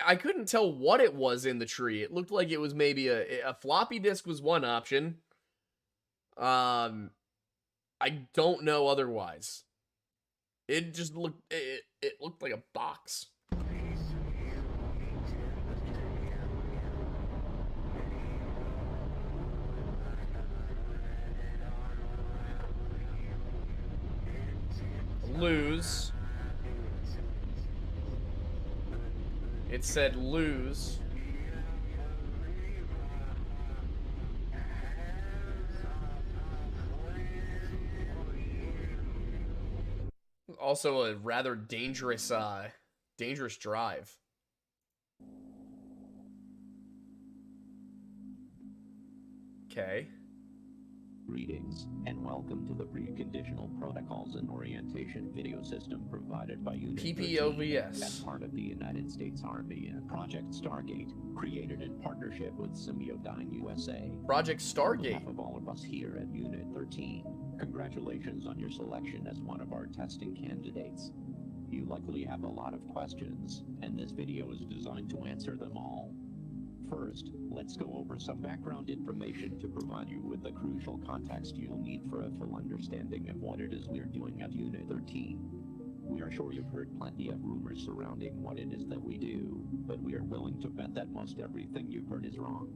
I couldn't tell what it was in the tree. It looked like it was maybe a floppy disk was one option. I don't know otherwise. It just looked it looked like a box. Lose. It said lose. Also a rather dangerous drive. Okay. Greetings, and welcome to the Preconditional Protocols and Orientation video system provided by Unit 13 PPOVS. as part of the United States Army and Project Stargate, created in partnership with Symbiodyne USA. Project Stargate. On behalf of all of us here at Unit 13, congratulations on your selection as one of our testing candidates. You likely have a lot of questions, and this video is designed to answer them all. First, let's go over some background information to provide you with the crucial context you'll need for a full understanding of what it is we're doing at Unit 13. We are sure you've heard plenty of rumors surrounding what it is that we do, but we are willing to bet that most everything you've heard is wrong.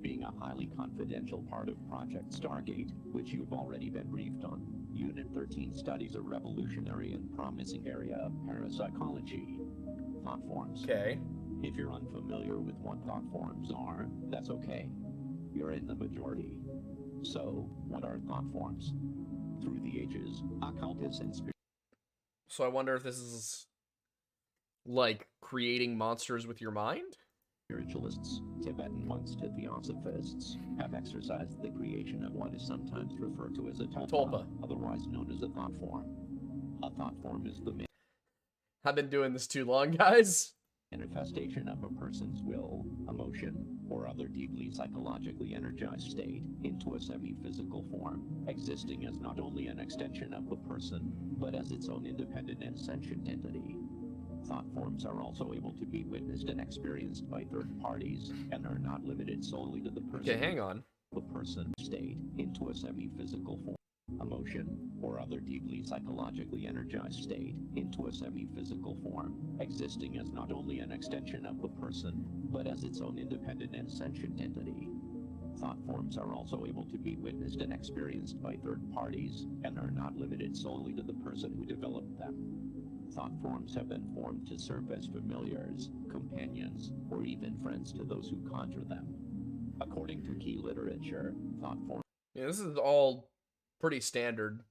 Being a highly confidential part of Project Stargate, which you've already been briefed on, Unit 13 studies a revolutionary and promising area of parapsychology, thought forms. Okay. If you're unfamiliar with what thought forms are, that's okay. You're in the majority. So, what are thought forms? Through the ages, occultists and So I wonder if this is like creating monsters with your mind? spiritualists, Tibetan monks to theosophists, have exercised the creation of what is sometimes referred to as a tulpa, otherwise known as a thought form. A thought form is the I've been doing this too long, guys. manifestation of a person's will, emotion, or other deeply psychologically energized state into a semi-physical form, existing as not only an extension of the person, but as its own independent and sentient entity. Thought forms are also able to be witnessed and experienced by third parties, and are not limited solely to the person. Okay, hang on. The person state into a semi-physical form, emotion, or other deeply psychologically energized state into a semi-physical form, existing as not only an extension of the person, but as its own independent and sentient entity. Thought forms are also able to be witnessed and experienced by third parties, and are not limited solely to the person who developed them. Thought forms have been formed to serve as familiars, companions, or even friends to those who conjure them. According to key literature, thought forms Yeah, this is all pretty standard.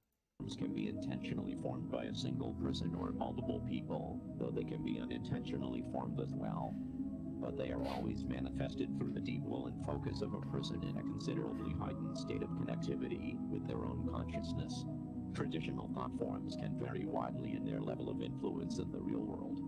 can be intentionally formed by a single person or multiple people, though they can be unintentionally formed as well. But they are always manifested through the deep will and focus of a person in a considerably heightened state of connectivity with their own consciousness. Traditional thought forms can vary widely in their level of influence in the real world.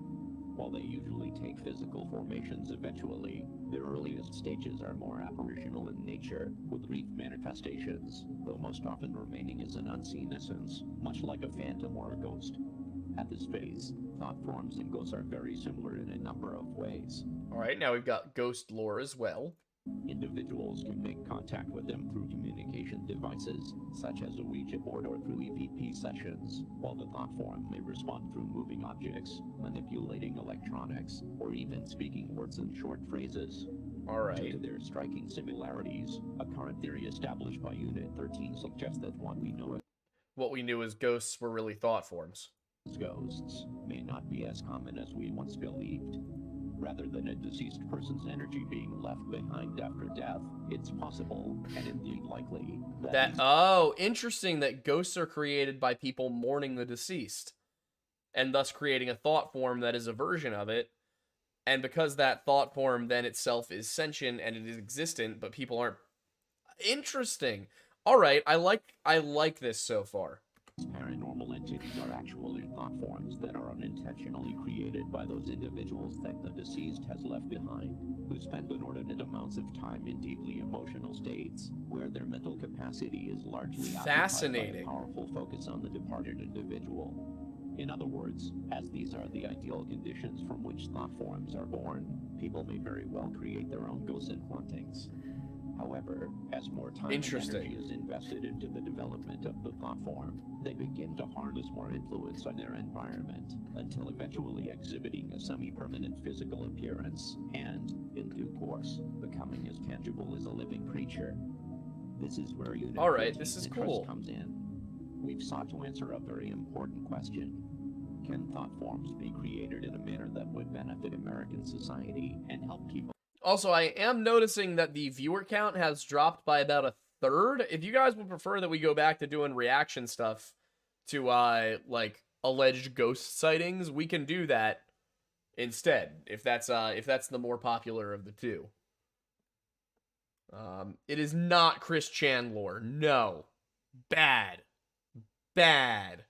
While they usually take physical formations eventually, their earliest stages are more apparitional in nature, with brief manifestations, though most often remaining as an unseen essence, much like a phantom or a ghost. At this phase, thought forms and ghosts are very similar in a number of ways. Alright, now we've got ghost lore as well. Individuals can make contact with them through communication devices, such as a Ouija board or through EVP sessions, while the thought form may respond through moving objects, manipulating electronics, or even speaking words and short phrases. Due to their striking similarities, a current theory established by Unit 13 suggests that what we know what we knew as ghosts were really thought forms. Ghosts may not be as common as we once believed. Rather than a deceased person's energy being left behind after death, it's possible, and indeed likely, that Oh, interesting that ghosts are created by people mourning the deceased, and thus creating a thought form that is a version of it. And because that thought form then itself is sentient and it is existent, but people aren't. Interesting. All right, I like this so far. paranormal entities are actually thought forms that are unintentionally created by those individuals that the deceased has left behind, who spend inordinate amounts of time in deeply emotional states, where their mental capacity is largely fascinating. occupied by a powerful focus on the departed individual. In other words, as these are the ideal conditions from which thought forms are born, people may very well create their own ghosts and hauntings. However, as more time and energy is invested into the development of the thought form, they begin to harness more influence on their environment, until eventually exhibiting a semi-permanent physical appearance, and, in due course, becoming as tangible as a living creature. This is where Unit All right, this is cool. comes in. We've sought to answer a very important question. Can thought forms be created in a manner that would benefit American society and help keep... Also, I am noticing that the viewer count has dropped by about a third. If you guys would prefer that we go back to doing reaction stuff to, like, alleged ghost sightings, we can do that instead, if that's the more popular of the two. It is not Chris Chandler. No. Bad. Bad.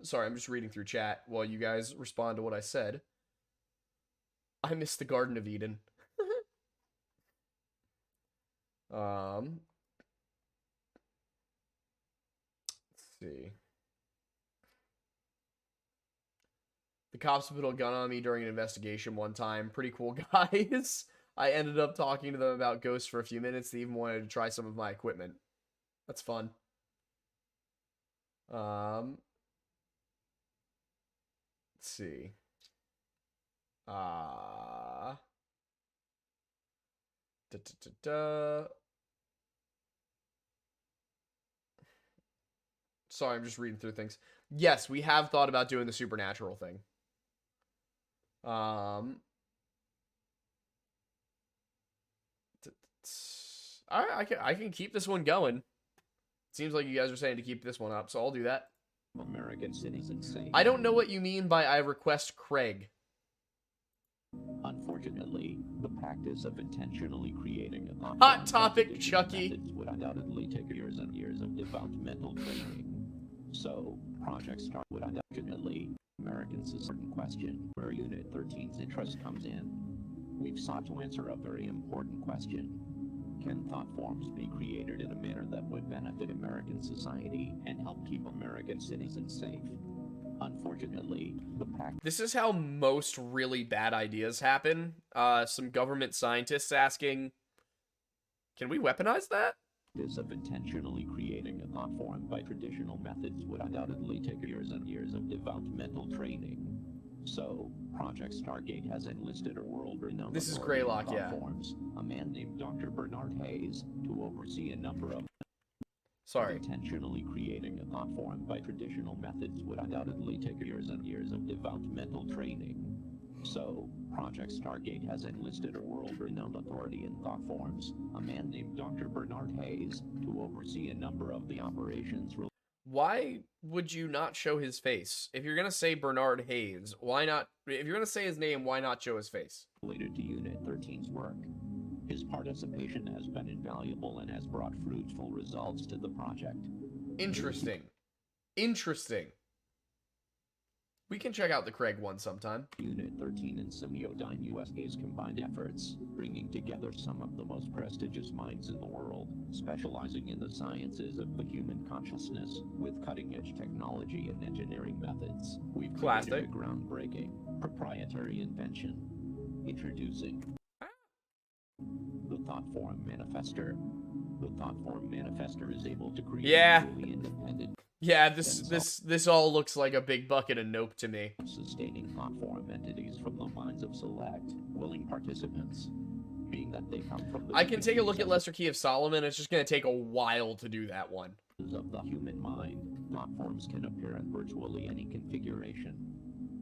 Sorry, I'm just reading through chat while you guys respond to what I said. I missed the Garden of Eden. Let's see. The cops put a gun on me during an investigation one time. Pretty cool guys. I ended up talking to them about ghosts for a few minutes. They even wanted to try some of my equipment. That's fun. Let's see. Sorry, I'm just reading through things. Yes, we have thought about doing the supernatural thing. I can keep this one going. Seems like you guys are saying to keep this one up, so I'll do that. American citizens say... I don't know what you mean by I request Craig. Unfortunately, the practice of intentionally creating a hot topic, Chucky, would undoubtedly take years and years of developmental training. So, Project Star would undoubtedly Americans' certain question where Unit 13's interest comes in. We've sought to answer a very important question. Can thought forms be created in a manner that would benefit American society and help keep American citizens safe? Unfortunately, the practice... This is how most really bad ideas happen. Some government scientists asking, can we weaponize that? Of intentionally creating a thought form by traditional methods would undoubtedly take years and years of developmental training. So, Project Stargate has enlisted a world-renowned... This is Greylock, yeah. Forms, a man named Dr. Bernard Hayes, to oversee a number of... Sorry. Intentionally creating a thought form by traditional methods would undoubtedly take years and years of developmental training. So, Project Stargate has enlisted a world-renowned authority in thought forms, a man named Dr. Bernard Hayes, to oversee a number of the operations... Why would you not show his face? If you're going to say Bernard Hayes, why not... If you're going to say his name, why not show his face? Related to Unit 13's work. His participation has been invaluable and has brought fruitful results to the project. Interesting. Interesting. We can check out the Craig one sometime. Unit 13 and Semiodyne USA's combined efforts, bringing together some of the most prestigious minds in the world, specializing in the sciences of the human consciousness, with cutting-edge technology and engineering methods. We've created a groundbreaking, proprietary invention. Introducing the Thought Form Manifester. The Thought Form Manifester is able to create fully independent... Yeah, this all looks like a big bucket of nope to me. Sustaining thought form entities from the minds of select, willing participants. being that they come from the I can take a look at Lesser Key of Solomon. It's just going to take a while to do that one. of the human mind. Thought forms can appear in virtually any configuration.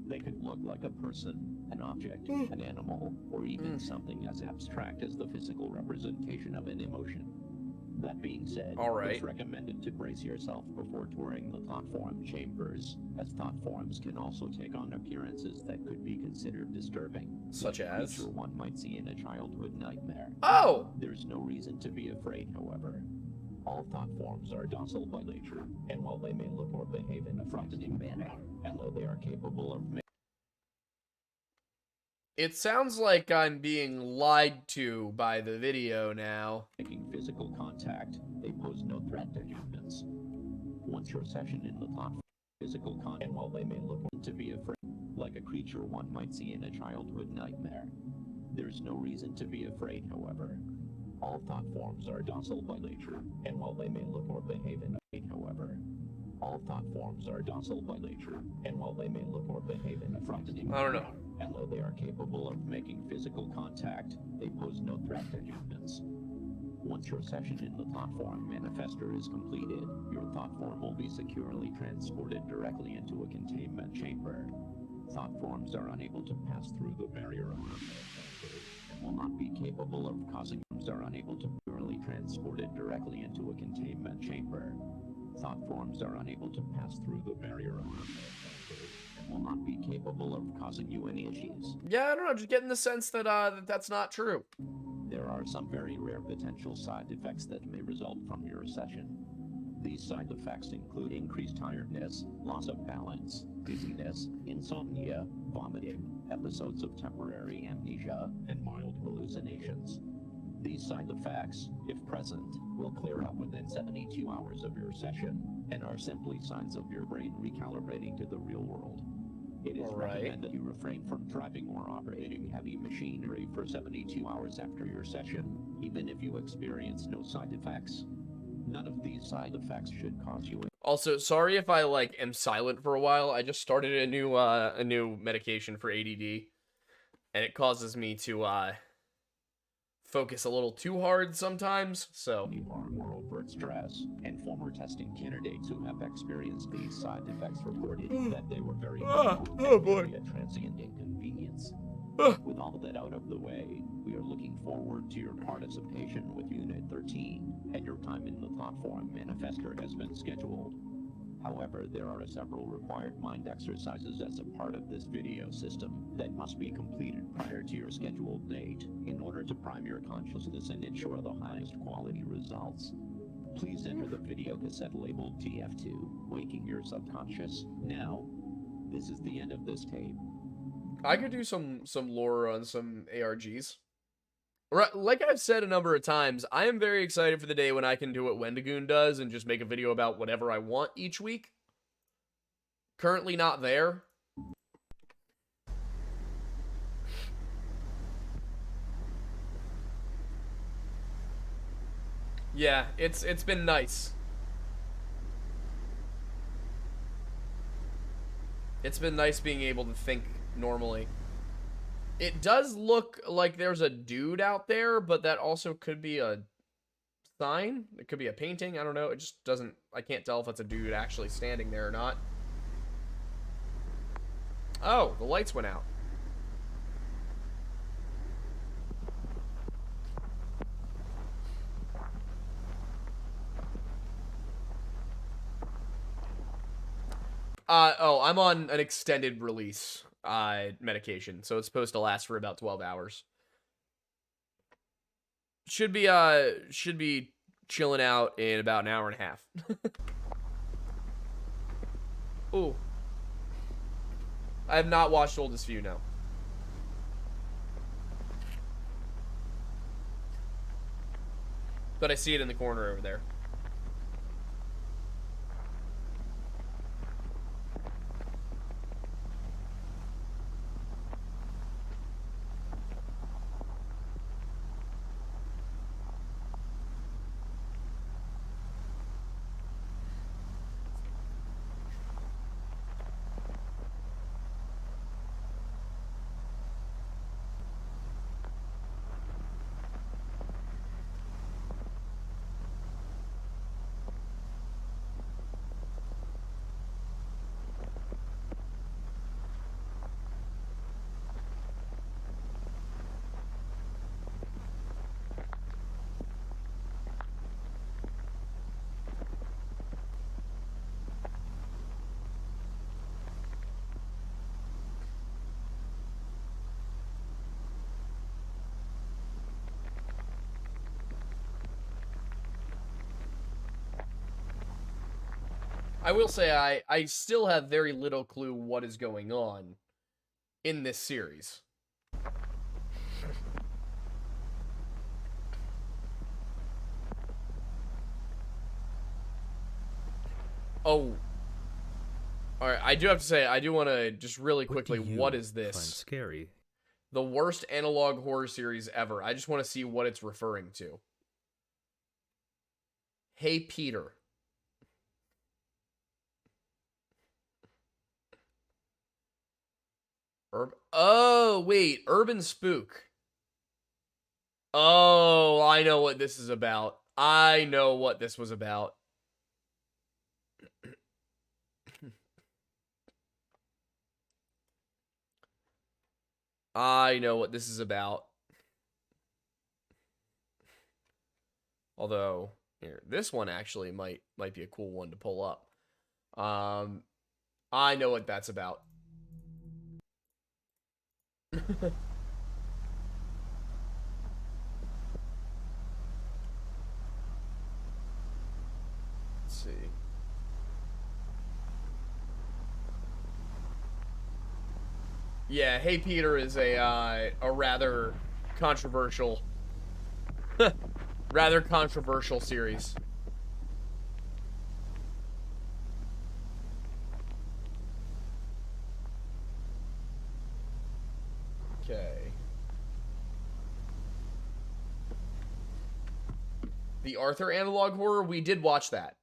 They could look like a person, an object, an animal, or even something as abstract as the physical representation of an emotion. That being said, it's recommended to brace yourself before touring the thought form chambers, as thought forms can also take on appearances that could be considered disturbing. Such as? One might see in a childhood nightmare. Oh! There's no reason to be afraid, however. All thought forms are docile by nature, and while they may look or behave in a frightening manner, and though they are capable of It sounds like I'm being lied to by the video now. making physical contact, they pose no threat to humans. Once your session in the thought physical contact, and while they may look to be afraid, like a creature one might see in a childhood nightmare, there's no reason to be afraid, however. All thought forms are docile by nature, and while they may look or behave in a however, all thought forms are docile by nature, and while they may look or behave in a frightening manner, and though they are capable of making physical contact, they pose no threat to humans. Once your session in the thought form manifester is completed, your thought form will be securely transported directly into a containment chamber. Thought forms are unable to pass through the barrier of and will not be capable of causing are unable to purely transported directly into a containment chamber. Thought forms are unable to pass through the barrier of and will not be capable of causing you any issues. Yeah, I don't know, just getting the sense that that's not true. There are some very rare potential side effects that may result from your session. These side effects include increased tiredness, loss of balance, dizziness, insomnia, vomiting, episodes of temporary amnesia, and mild hallucinations. These side effects, if present, will clear up within 72 hours of your session and are simply signs of your brain recalibrating to the real world. It is recommended that you refrain from driving or operating heavy machinery for 72 hours after your session, even if you experience no side effects. None of these side effects should cause you. Also, sorry if I am silent for a while. I just started a new medication for ADD, and it causes me to focus a little too hard sometimes. So you are more overt stress, and former testing candidates who have experienced these side effects reported that they were very a transient inconvenience. With all that out of the way, we are looking forward to your participation with Unit 13, and your time in the thought form manifester has been scheduled. However, there are several required mind exercises as a part of this video system that must be completed prior to your scheduled date in order to prime your consciousness and ensure the highest quality results. Please enter the video cassette labeled TF2, Waking Your Subconscious, now. This is the end of this tape. I could do some lore on some ARGs. Right, like I've said a number of times, I am very excited for the day when I can do what Wendigoon does and just make a video about whatever I want each week. Currently not there. Yeah, it's been nice. It's been nice being able to think normally. It does look like there's a dude out there, but that also could be a sign. It could be a painting. I don't know. It just doesn't... I can't tell if it's a dude actually standing there or not. Oh, the lights went out. Oh, I'm on an extended release medication, so it's supposed to last for about 12 hours. Should be chilling out in about an hour and a half. Ooh. I have not watched Oldest View, no. But I see it in the corner over there. I will say I still have very little clue what is going on in this series. Oh. Alright, I do have to say, I do want to just really quickly, what is this? Scary. The worst analog horror series ever. I just want to see what it's referring to. Hey, Peter. Oh, wait. Urban Spook. Oh, I know what this is about. I know what this was about. I know what this is about. Although, here, this one actually might be a cool one to pull up. I know what that's about. Let's see. Yeah, Hey Peter is a rather controversial series. Okay. The Arthur analog horror, we did watch that.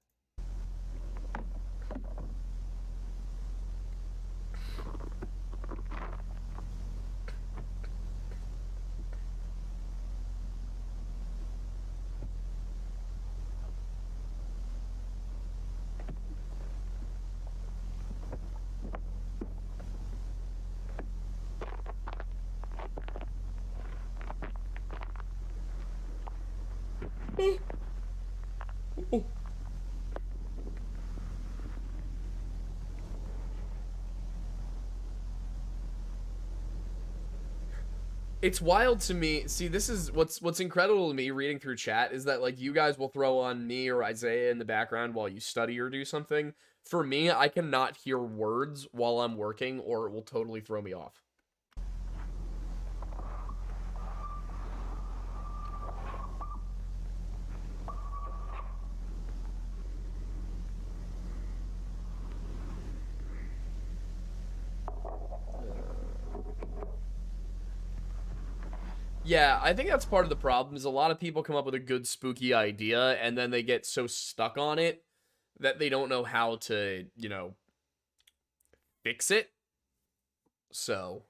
It's wild to me. See, this is what's incredible to me reading through chat is that, like, you guys will throw on me or Isaiah in the background while you study or do something. For me, I cannot hear words while I'm working or it will totally throw me off. Yeah, I think that's part of the problem is a lot of people come up with a good spooky idea and then they get so stuck on it that they don't know how to, you know, fix it. So...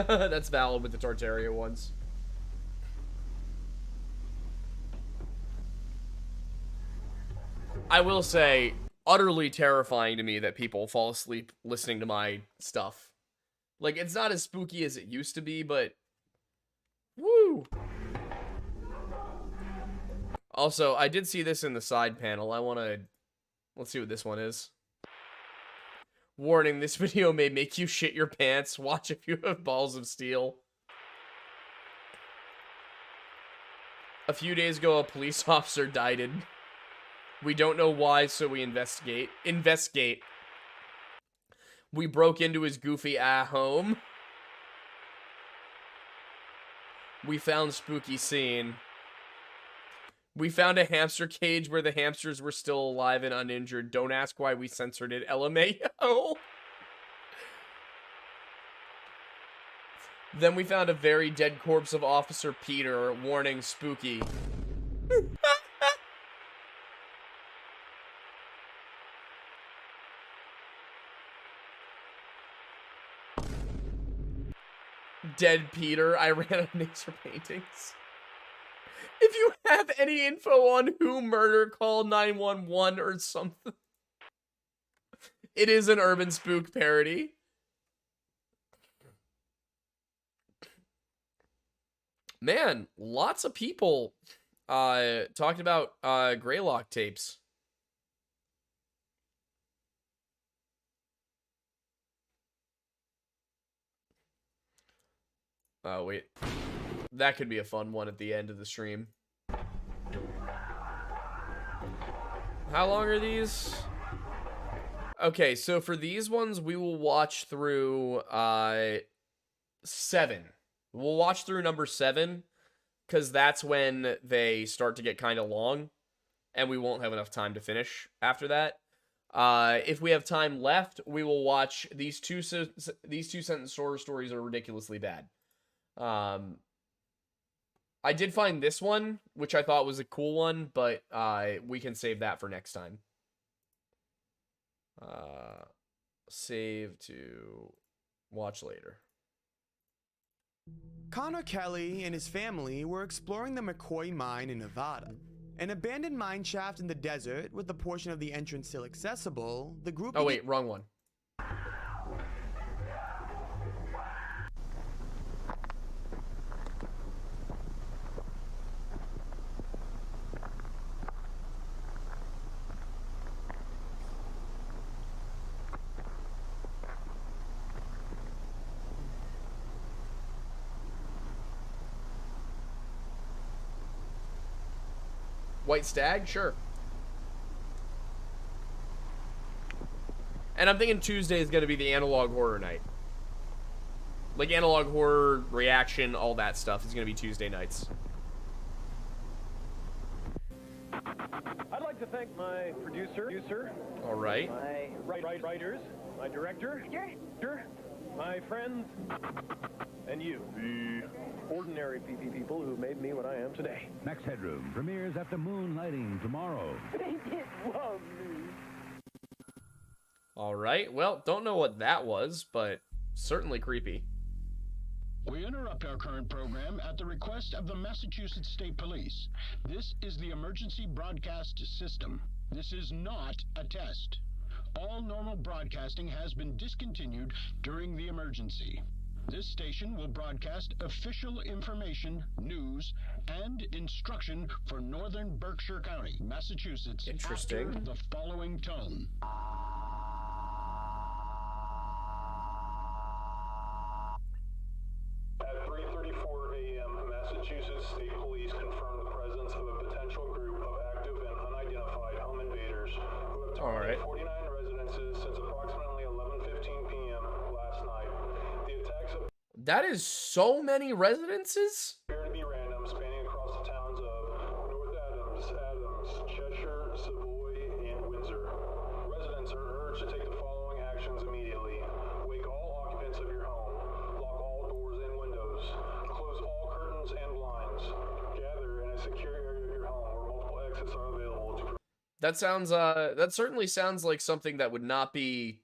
That's valid with the Tartaria ones. I will say, utterly terrifying to me that people fall asleep listening to my stuff. Like, it's not as spooky as it used to be, but... Woo! Also, I did see this in the side panel. I want to... Let's see what this one is. Warning, this video may make you shit your pants. Watch if you have balls of steel. A few days ago, a police officer died. We don't know why, so we investigate. We broke into his goofy home. We found spooky scene. We found a hamster cage where the hamsters were still alive and uninjured. Don't ask why we censored it. LMAO. Then we found a very dead corpse of Officer Peter. Warning, spooky. Dead Peter. I ran out of nature paintings. If you have any info on who murdered, call 911 or something. It is an Urban Spook parody. Man, lots of people talked about Greylock tapes. Oh, wait. That could be a fun one at the end of the stream. How long are these? Okay, so for these ones, we will watch through 7. We'll watch through number 7, because that's when they start to get kind of long, and we won't have enough time to finish after that. If we have time left, we will watch these two sentence horror stories are ridiculously bad. I did find this one, which I thought was a cool one, but we can save that for next time. Save to watch later. Connor Kelly and his family were exploring the McCoy mine in Nevada. An abandoned mine shaft in the desert with a portion of the entrance still accessible, the group... Oh wait, wrong one. White Stag? Sure. And I'm thinking Tuesday is going to be the analog horror night. Like analog horror, reaction, all that stuff is going to be Tuesday nights. I'd like to thank my producer. All right. My writers, my director, my friends, and you, the ordinary people who made me what I am today. Max Headroom premieres after moonlighting tomorrow. They did love me. All right. Well, don't know what that was, but certainly creepy. We interrupt our current program at the request of the Massachusetts State Police. This is the emergency broadcast system. This is not a test. All normal broadcasting has been discontinued during the emergency. This station will broadcast official information, news, and instruction for northern Berkshire County, Massachusetts. Interesting. After the following tone. At 3:34 a.m., Massachusetts State Police confirmed the presence of a potential group of active and unidentified home invaders who have targeted 49 residences since approximately 11:15 p.m. last night. The attacks That is so many residences? appear to be random, spanning across the towns of North Adams, Cheshire, Savoy, and Windsor. Residents are urged to take the following actions immediately. Wake all occupants of your home. Lock all doors and windows. Close all curtains and blinds. Gather in a secure area of your home where multiple exits are available to... That certainly sounds like something that would not be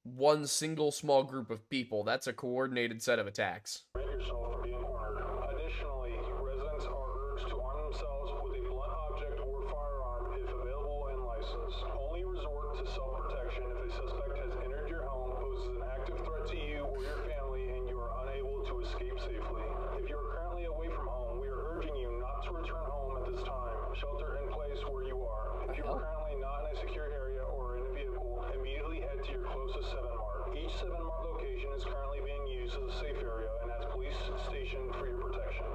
one single small group of people. That's a coordinated set of attacks. Prevent yourself from being cornered. Additionally, residents are urged to arm themselves with a blunt object or firearm if available and licensed. Only resort to self-protection if a suspect has entered your home, poses an active threat to you or your family, and you are unable to escape safely. If you are currently away from home, we are urging you not to return home at this time. Shelter in place where you are. If you are currently not in a secure area or in a vehicle, immediately head to your closest 7-Mart. Each 7-Mart location is currently being used as a safe area and has police stationed for your protection.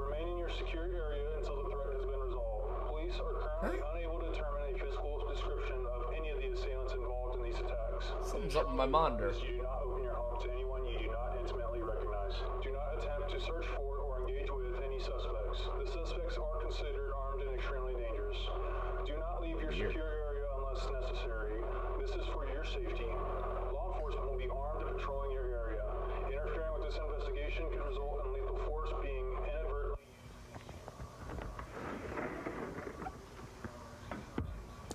Remain in your secure area until the threat has been resolved. Police are currently unable to determine a physical description of any of the assailants involved in these attacks. Something's up with my monitor. You do not open your home to anyone you do not intimately recognize. Do not attempt to search for or engage with any suspects. The suspects are considered armed and extremely dangerous. Do not leave your secure area unless necessary. This is for your safety. Law enforcement will be armed and patrolling your area. Interfering with this investigation could result in lethal force being inadvertently...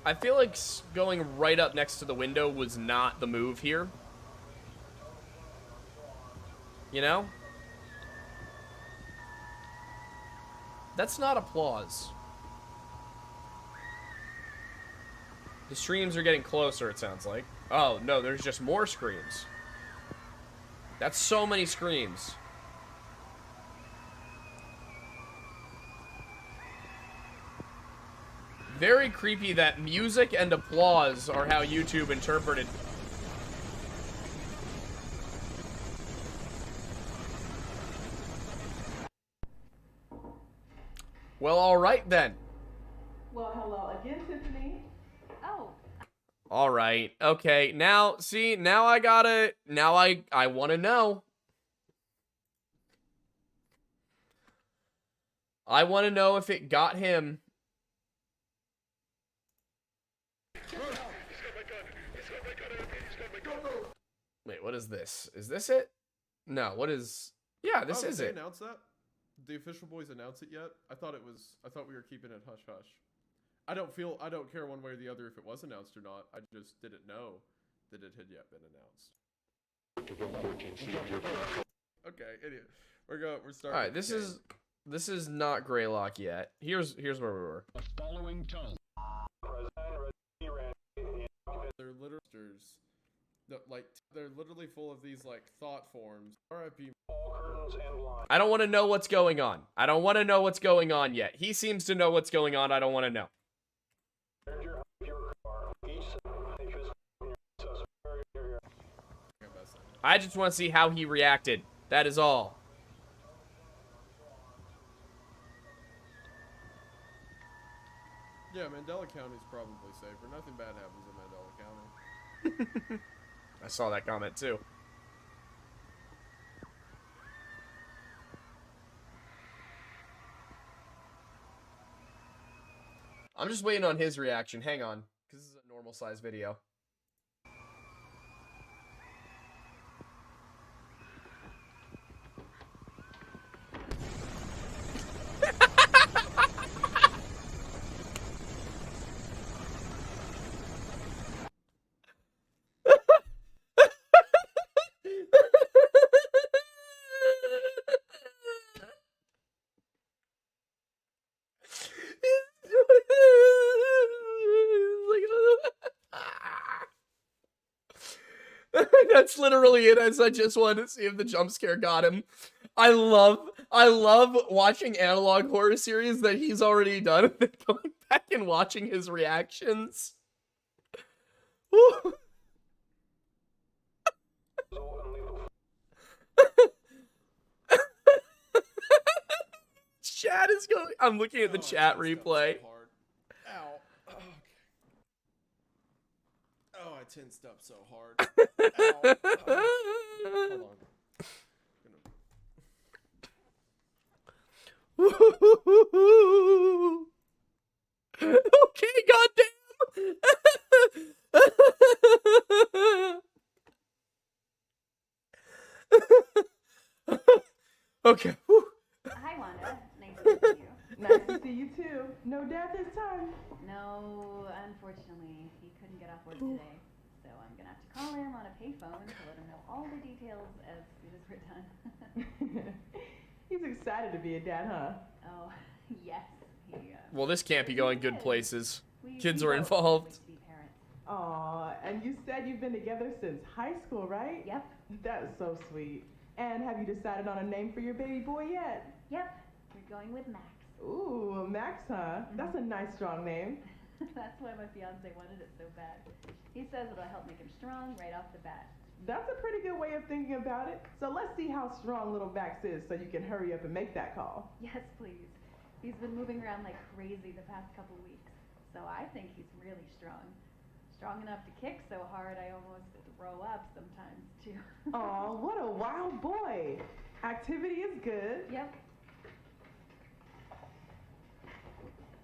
I feel like going right up next to the window was not the move here. You know? That's not applause. The streams are getting closer, it sounds like. Oh, no, there's just more screams. That's so many screams. Very creepy that music and applause are how YouTube interpreted. Well, alright then. Well, hello again, Tiffany. Oh. Alright, okay, now, see, now I gotta, now I wanna know. I wanna know if it got him. Wait, what is this? Is this it? No, what is... Yeah, this is Did it. they announce that? Did the official boys announce it yet? I thought we were keeping it hush hush. I don't care one way or the other if it was announced or not. I just didn't know that it had yet been announced. Okay, idiot. We're starting. Alright, this is not Greylock yet. Here's where we were. Following tone. They're literally they're literally full of these like thought forms. RIP. I don't want to know what's going on. I don't want to know what's going on yet. He seems to know what's going on. I don't want to know. I just want to see how he reacted. That is all. Yeah, Mandela County's probably safer. Nothing bad happens in Mandela County. I saw that comment too. I'm just waiting on his reaction. Hang on, because this is a normal size video. That's literally it, as I just wanted to see if the jump scare got him. I love watching analog horror series that he's already done and then going back and watching his reactions. Chat is going. I'm looking at the chat replay. Ow. Oh, I tensed up so hard. Ow. Hold on. Okay, goddamn. Okay. Hi, Wanda. Nice to meet you. Nice to see you too. No dad this time. No, unfortunately, he couldn't get off work today, so I'm gonna have to call him on a payphone to let him know all the details as soon as we're done. He's excited to be a dad, huh? Oh, yes. Well, this can't be going good places. Kids we are both involved. Aw, and you said you've been together since high school, right? Yep. That is so sweet. And have you decided on a name for your baby boy yet? Yep. We're going with Max. Ooh, Max, huh? That's a nice, strong name. That's why my fiance wanted it so bad. He says it'll help make him strong right off the bat. That's a pretty good way of thinking about it. So let's see how strong little Max is so you can hurry up and make that call. Yes, please. He's been moving around like crazy the past couple weeks, so I think he's really strong. Strong enough to kick so hard I almost throw up sometimes, too. Aw, what a wild boy. Activity is good. Yep.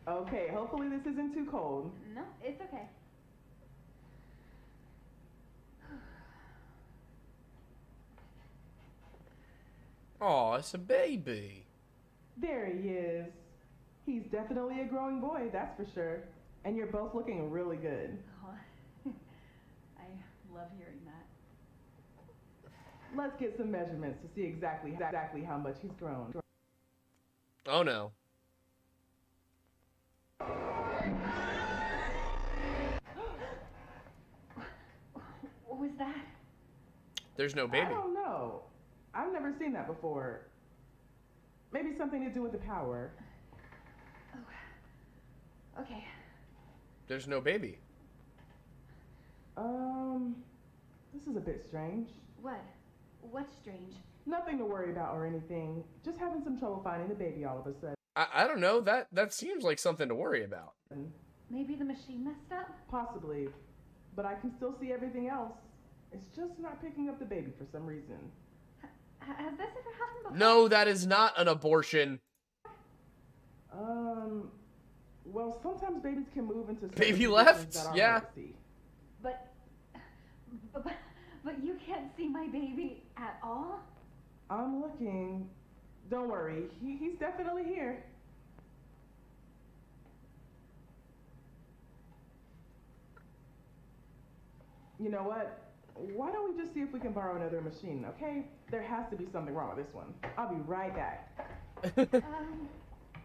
Okay, hopefully this isn't too cold. No, it's okay. Aw, it's a baby. There he is. He's definitely a growing boy, that's for sure. And you're both looking really good. Oh, I love hearing that. Let's get some measurements to see exactly how much he's grown. Oh no. What was that? There's no baby. I don't know. I've never seen that before. Maybe something to do with the power. Oh. Okay. There's no baby. This is a bit strange. What? What's strange? Nothing to worry about or anything. Just having some trouble finding the baby all of a sudden. I don't know. That seems like something to worry about. Maybe the machine messed up? Possibly. But I can still see everything else. It's just not picking up the baby for some reason. Has this ever happened before? No, that is not an abortion. Well, sometimes babies can move into certain Baby positions left? that are Yeah. hard to see. But you can't see my baby at all? I'm looking. Don't worry, he's definitely here. You know what? Why don't we just see if we can borrow another machine, okay? There has to be something wrong with this one. I'll be right back.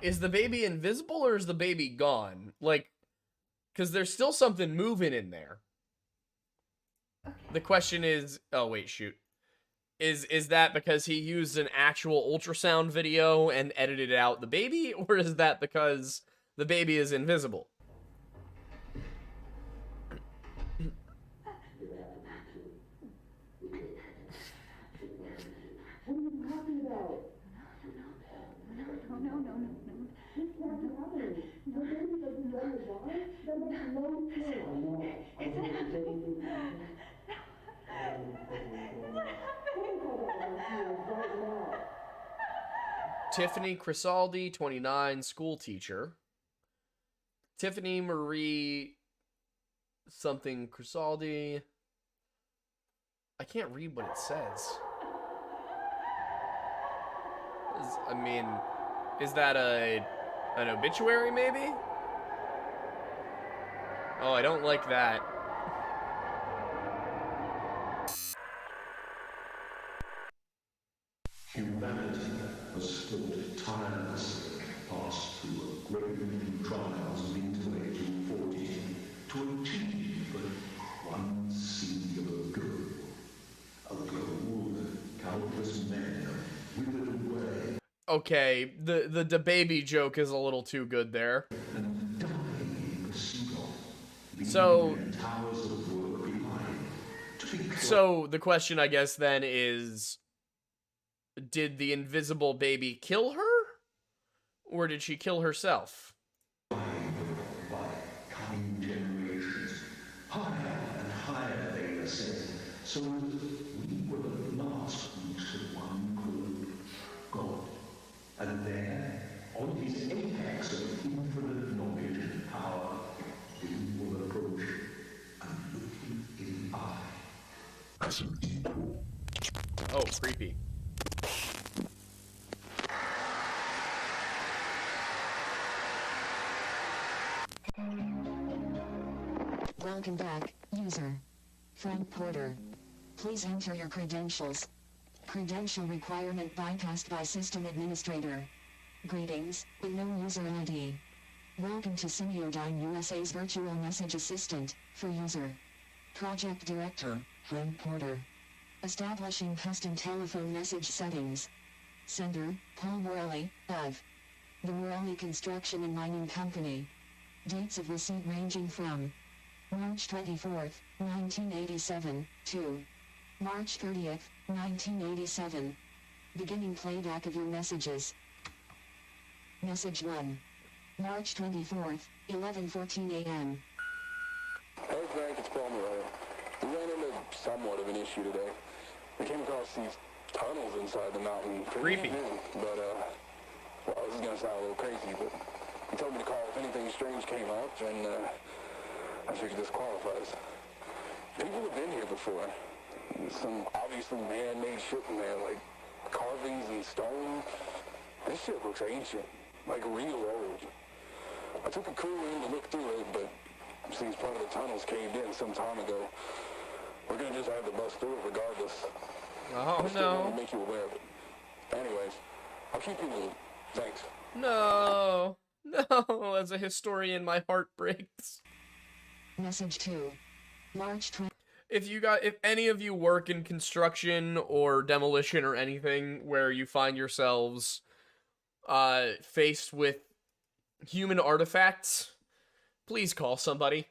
Is the baby invisible or is the baby gone? Like, because there's still something moving in there. The question is, oh wait, shoot. Is that because he used an actual ultrasound video and edited out the baby, or is that because the baby is invisible? Tiffany Crisaldi, 29, school teacher. Tiffany Marie something Crisaldi. I can't read what it says. Is that an obituary maybe? Oh, I don't like that. Humanity has fought tirelessly passed through a great many trials into 1814 to achieve but one singular goal. A goal that countless men have withered away. Okay, the baby joke is a little too good there. So the question I guess then is, did the invisible baby kill her? Or did she kill herself? By coming generations, higher and higher they ascend, so that we will at last reach the one called God. And there, on his apex of infinite knowledge and power, we will approach and look him in the eye as an equal. Oh, creepy. Welcome back, user. Frank Porter. Please enter your credentials. Credential requirement bypassed by system administrator. Greetings, unknown user ID. Welcome to Semiodyne USA's virtual message assistant, for user. Project director, Frank Porter. Establishing custom telephone message settings. Sender, Paul Morelli, of the Morelli Construction and Mining Company. Dates of receipt ranging from March 24th, 1987, to March 30th, 1987. Beginning playback of your messages. Message 1. March 24th, 11:14 a.m. Hey Frank, it's Paul Morelli. We ran into somewhat of an issue today. We came across these tunnels inside the mountain. Creepy. But, well, this is gonna sound a little crazy, but he told me to call if anything strange came up, and, I figured this qualifies. People have been here before. There's some obviously man-made shit in there, like carvings and stone. This shit looks ancient, like real old. I took a crew in to look through it, but since part of the tunnels caved in some time ago, we're gonna just have to bust through it regardless. Oh, I still no. want to make you aware of it. Anyways, I'll keep you in the loop. Thanks. No. No, as a historian, my heart breaks. Message 2. March 20. If any of you work in construction or demolition or anything where you find yourselves faced with human artifacts, Please call somebody.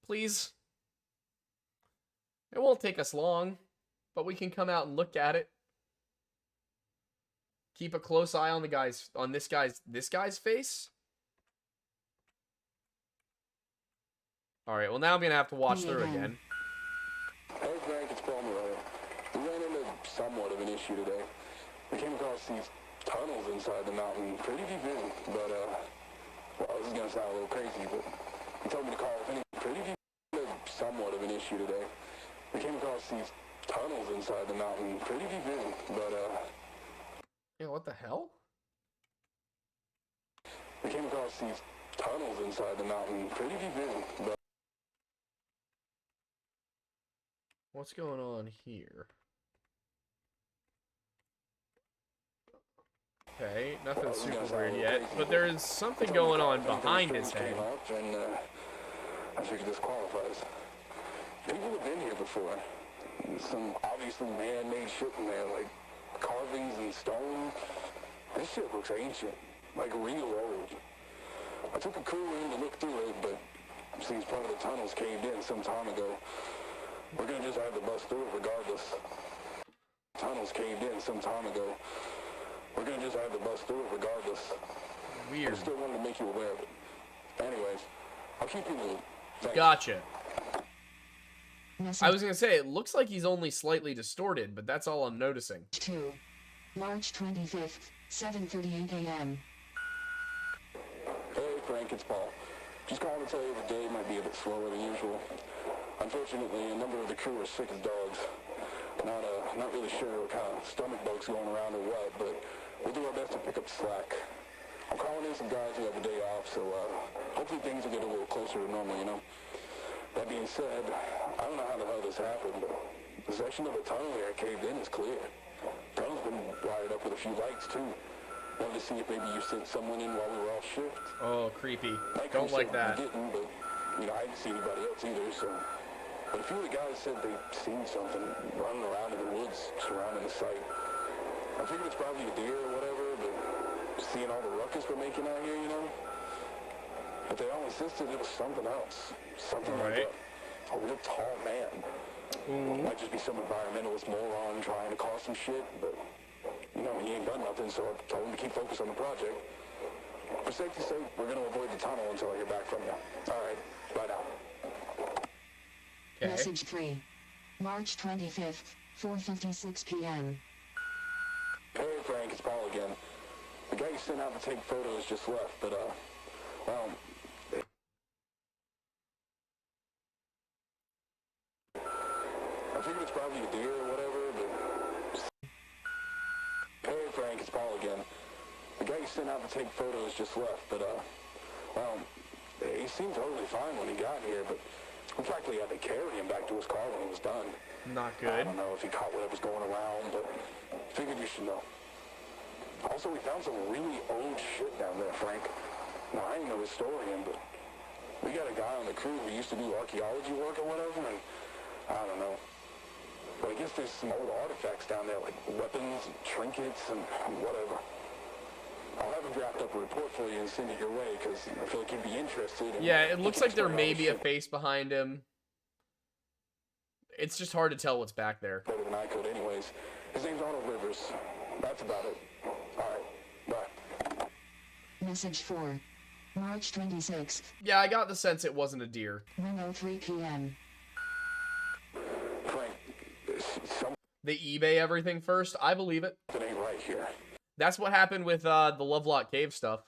Please. It won't take us long, but we can come out and look at it. Keep a close eye on this guy's face. All right, well now I'm gonna have to watch through again. Hey Frank, it's Paul Morello. We ran into somewhat of an issue today. We came across these tunnels inside the mountain, pretty deep in, but well, this is gonna sound a little crazy, but he told me to call if any pretty deep in, somewhat of an issue today. We came across these tunnels inside the mountain, pretty deep in, but yeah, what the hell? We came across these tunnels inside the mountain, pretty deep in, but what's going on here? Okay, nothing super weird yet, but there is something going on behind his head. And I figured this qualifies. People have been here before. Some obviously man-made shit in there, like carvings and stone. This shit looks ancient, like real old. I took a crew in to look through it, but it seems part of the tunnels caved in some time ago. We're gonna just have to bust through it regardless. Tunnels caved in some time ago. We're gonna just have to bust through it regardless. Weird. I still wanted to make you aware of it. Anyways, I'll keep you in the loop. Thanks. Gotcha. I was gonna say, it looks like he's only slightly distorted, but that's all I'm noticing. 2. March 25th, 7:38 a.m. Hey Frank, it's Paul. Just calling to tell you the day might be a bit slower than usual. Unfortunately, a number of the crew are sick as dogs. Not really sure what kind of stomach bugs going around or what, but we'll do our best to pick up the slack. I'm calling in some guys who have a day off, so hopefully things will get a little closer to normal, you know? That being said, I don't know how the hell this happened, but the section of the tunnel here caved in is clear. The tunnel's been wired up with a few lights, too. Wanted to see if maybe you sent someone in while we were all shift. Oh, creepy. Don't like that. I didn't, but, you know, I didn't see anybody else either, so... But a few of the guys said they'd seen something running around in the woods surrounding the site. I figured it's probably a deer or whatever, but seeing all the ruckus we're making out here, you know? But they all insisted it was something else. Something like a real tall man. Might just be some environmentalist moron trying to cause some shit, but, you know, he ain't done nothing, so I told him to keep focused on the project. For safety's sake, we're going to avoid the tunnel until I hear back from you. All right, bye now. Okay. Message 3. March 25th, 4:56 p.m. Hey Frank, it's Paul again. The guy you sent out to take photos just left, but well, I figured it's probably a deer or whatever, but... Hey Frank, it's Paul again. The guy you sent out to take photos just left, but well, he seemed totally fine when he got here, but we practically had to carry him back to his car when he was done. Not good. I don't know if he caught whatever's going around, but figured you should know. Also, we found some really old shit down there, Frank. Now, I ain't no historian, but we got a guy on the crew who used to do archaeology work or whatever, and I don't know. But I guess there's some old artifacts down there, like weapons and trinkets and whatever. I'll have him draft up a report for you and send it your way, because I feel like you'd be interested. Yeah, it looks like there may be a face behind him. It's just hard to tell what's back there. Better than I could anyways. His name's Arnold Rivers. That's about it. Alright, bye. Message 4. March 26th. Yeah, I got the sense it wasn't a deer. 1:03 p.m. Frank, They eBay everything first? I believe it. It ain't right here. That's what happened with the Lovelock Cave stuff.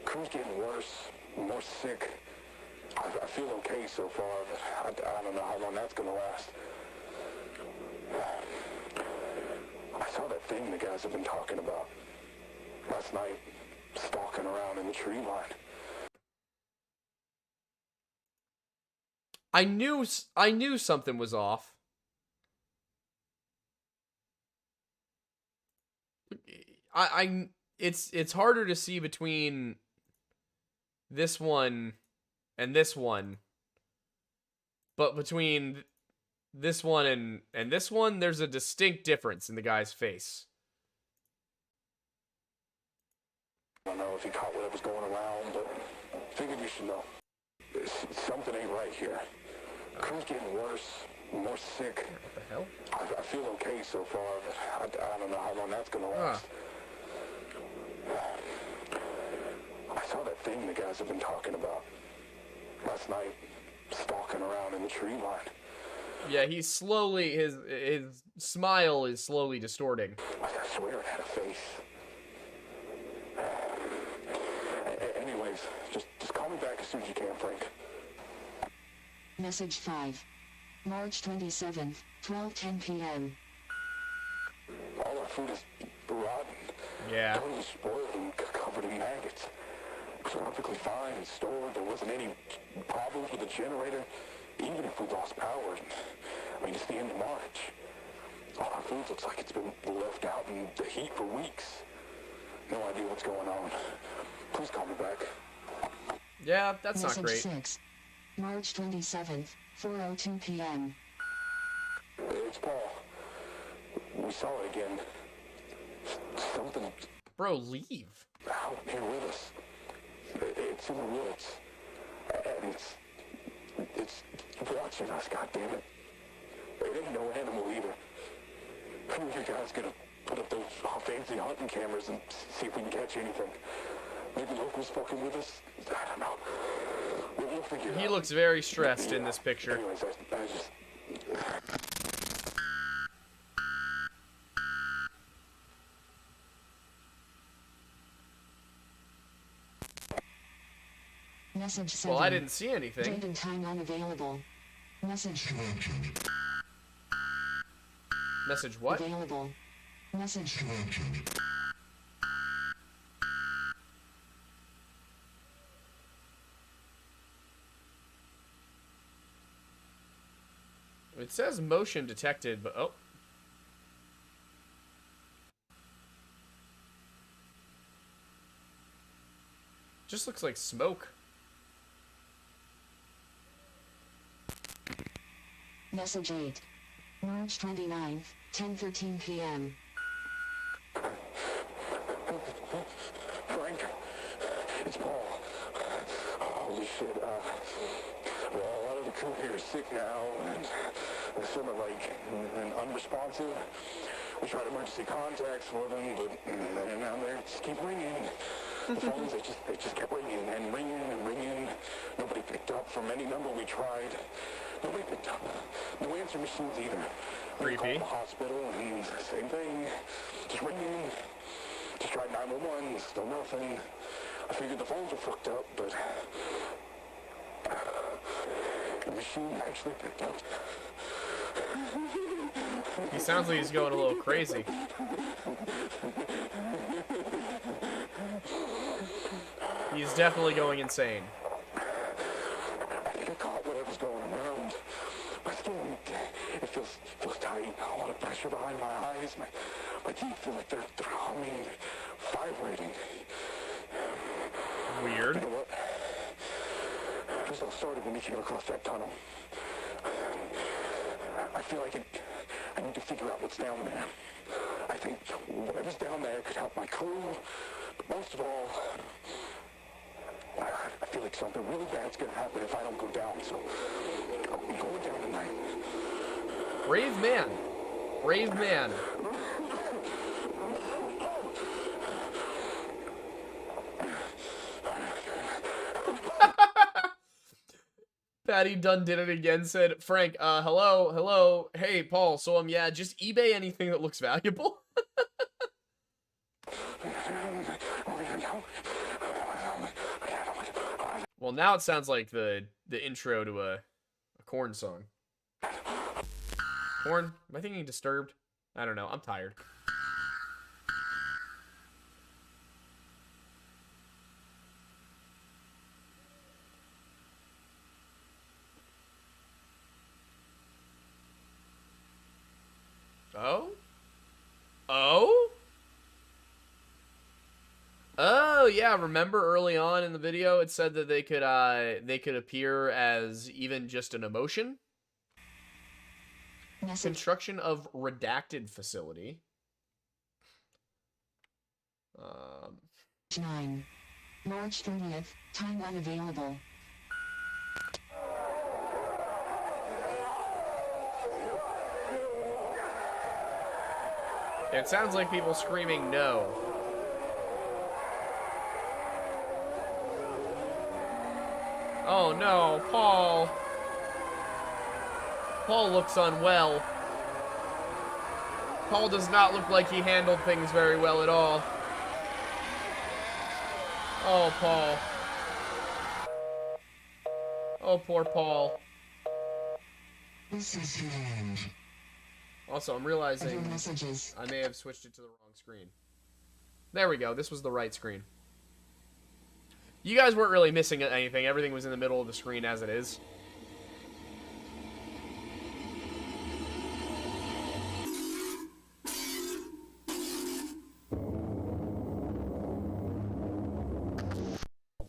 Crew's getting worse, more sick. I feel okay so far, but I don't know how long that's gonna last. I saw that thing the guys have been talking about last night, stalking around in the tree line. I knew something was off. It's harder to see between this one and this one, but between this one and this one, there's a distinct difference in the guy's face. I don't know if he caught whatever's going around, but figured you should know. Something ain't right here. Crew's getting worse, more sick. What the hell? I feel okay so far, but I don't know how long that's gonna last. I saw that thing the guys have been talking about last night, stalking around in the tree line. Yeah, he's slowly, his smile is slowly distorting. I swear it had a face. Anyways, just call me back as soon as you can, Frank. Message 5. March 27th, 12:10 p.m. All our food is rotten. Yeah. Totally spoiled and covered in maggots. It was perfectly fine and stored. There wasn't any problems with the generator, even if we lost power. I mean, it's the end of March. All our food looks like it's been left out in the heat for weeks. No idea what's going on. Please call me back. Yeah, that's Message not great. 6. March 27th, 4:02 p.m. It's Paul. We saw it again. Something Bro, leave. out here with us. It's in the woods. And it's watching us, goddammit. It ain't no animal either. Who are you guys gonna put up those fancy hunting cameras and see if we can catch anything? Maybe locals fucking with us? I don't know. We'll figure it out. He looks very stressed in this picture. Anyways, I just... Message 7. Well, I didn't see anything. Date and time unavailable. Message. Message what? Available. Message. It says motion detected, but oh. Just looks like smoke. Message 8. March 29th, 10:13 p.m. Frank, it's Paul. Holy shit, well, a lot of the crew here is sick now, and they're sort of like unresponsive. We tried emergency contacts for them, but now they just keep ringing. The phones, they just kept ringing and ringing and ringing. Nobody picked up from any number we tried. Nobody picked up. No answer machines either. We called the hospital and same thing. Just ringing. Just tried 911, still nothing. I figured the phones were fucked up, but the machine actually picked up. He sounds like he's going a little crazy. He's definitely going insane. I think I caught whatever's going around. My skin, it feels tight. A lot of pressure behind my eyes. My teeth feel like they're humming, vibrating. Weird. You know what? This all started when we came across that tunnel. I feel like I need to figure out what's down there. I think whatever's down there could help my crew. But most of all, I feel like something really bad's gonna happen if I don't go down. So I'm going down tonight. Brave man. Brave man. Patty Dunn did it again, said, Frank, hello, hey, Paul, so, yeah, just eBay anything that looks valuable. Well, now it sounds like the intro to a Korn song. Korn? Am I thinking Disturbed? I don't know, I'm tired. Oh? Oh? Oh, yeah, remember early on in the video it said that they could appear as even just an emotion? Message. Construction of redacted facility. 9. March 30th, time unavailable. It sounds like people screaming no. Oh no, Paul. Paul looks unwell. Paul does not look like he handled things very well at all. Oh, Paul. Oh, poor Paul. Also, I'm realizing I may have switched it to the wrong screen. There we go. This was the right screen. You guys weren't really missing anything. Everything was in the middle of the screen as it is.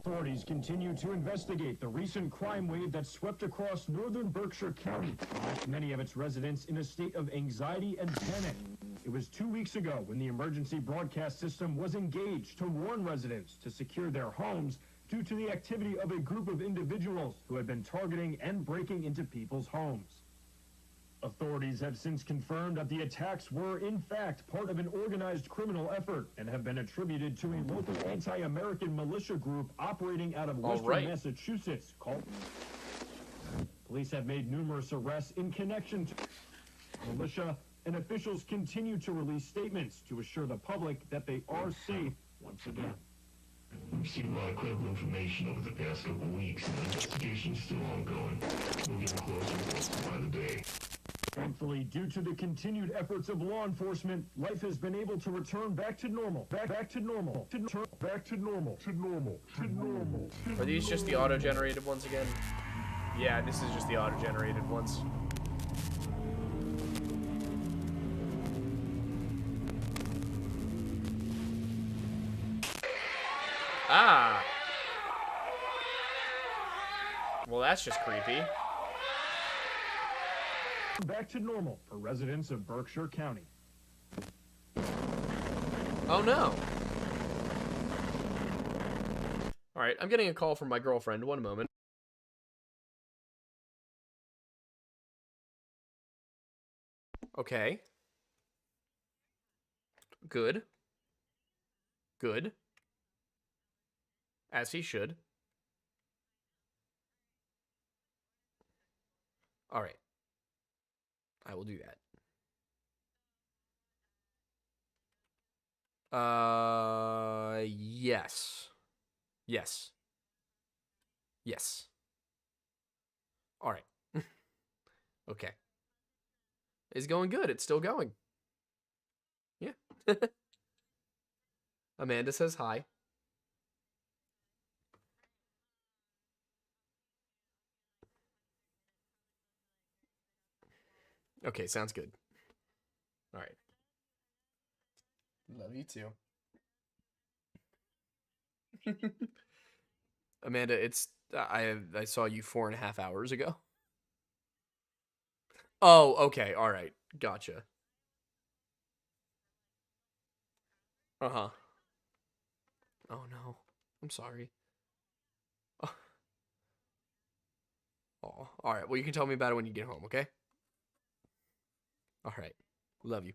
Authorities continue to investigate the recent crime wave that swept across northern Berkshire County, left many of its residents in a state of anxiety and panic. It was 2 weeks ago when the emergency broadcast system was engaged to warn residents to secure their homes due to the activity of a group of individuals who had been targeting and breaking into people's homes. Authorities have since confirmed that the attacks were, in fact, part of an organized criminal effort and have been attributed to a local anti-American militia group operating out of Western Massachusetts called... Police have made numerous arrests in connection to militia, and officials continue to release statements to assure the public that they are safe once again. We've seen a lot of credible information over the past couple of weeks, and the investigation's still ongoing. We're getting closer by the day. Thankfully, due to the continued efforts of law enforcement, life has been able to return back to normal. Back to normal. Back to normal. To normal. To normal. Are these just the auto-generated ones again? Yeah, this is just the auto-generated ones. Ah! Well, that's just creepy. Back to normal for residents of Berkshire County. Oh no. Alright, I'm getting a call from my girlfriend. One moment. Okay. Good. Good. As he should. Alright. I will do that. Yes. Yes. Yes. Alright. Okay. It's going good. It's still going. Yeah. Amanda says hi. Okay, sounds good. All right. Love you too. Amanda, it's I saw you 4.5 hours ago. Oh, okay. All right. Gotcha. Uh-huh. Oh no. I'm sorry. Oh. All right. Well, you can tell me about it when you get home, okay? All right. Love you.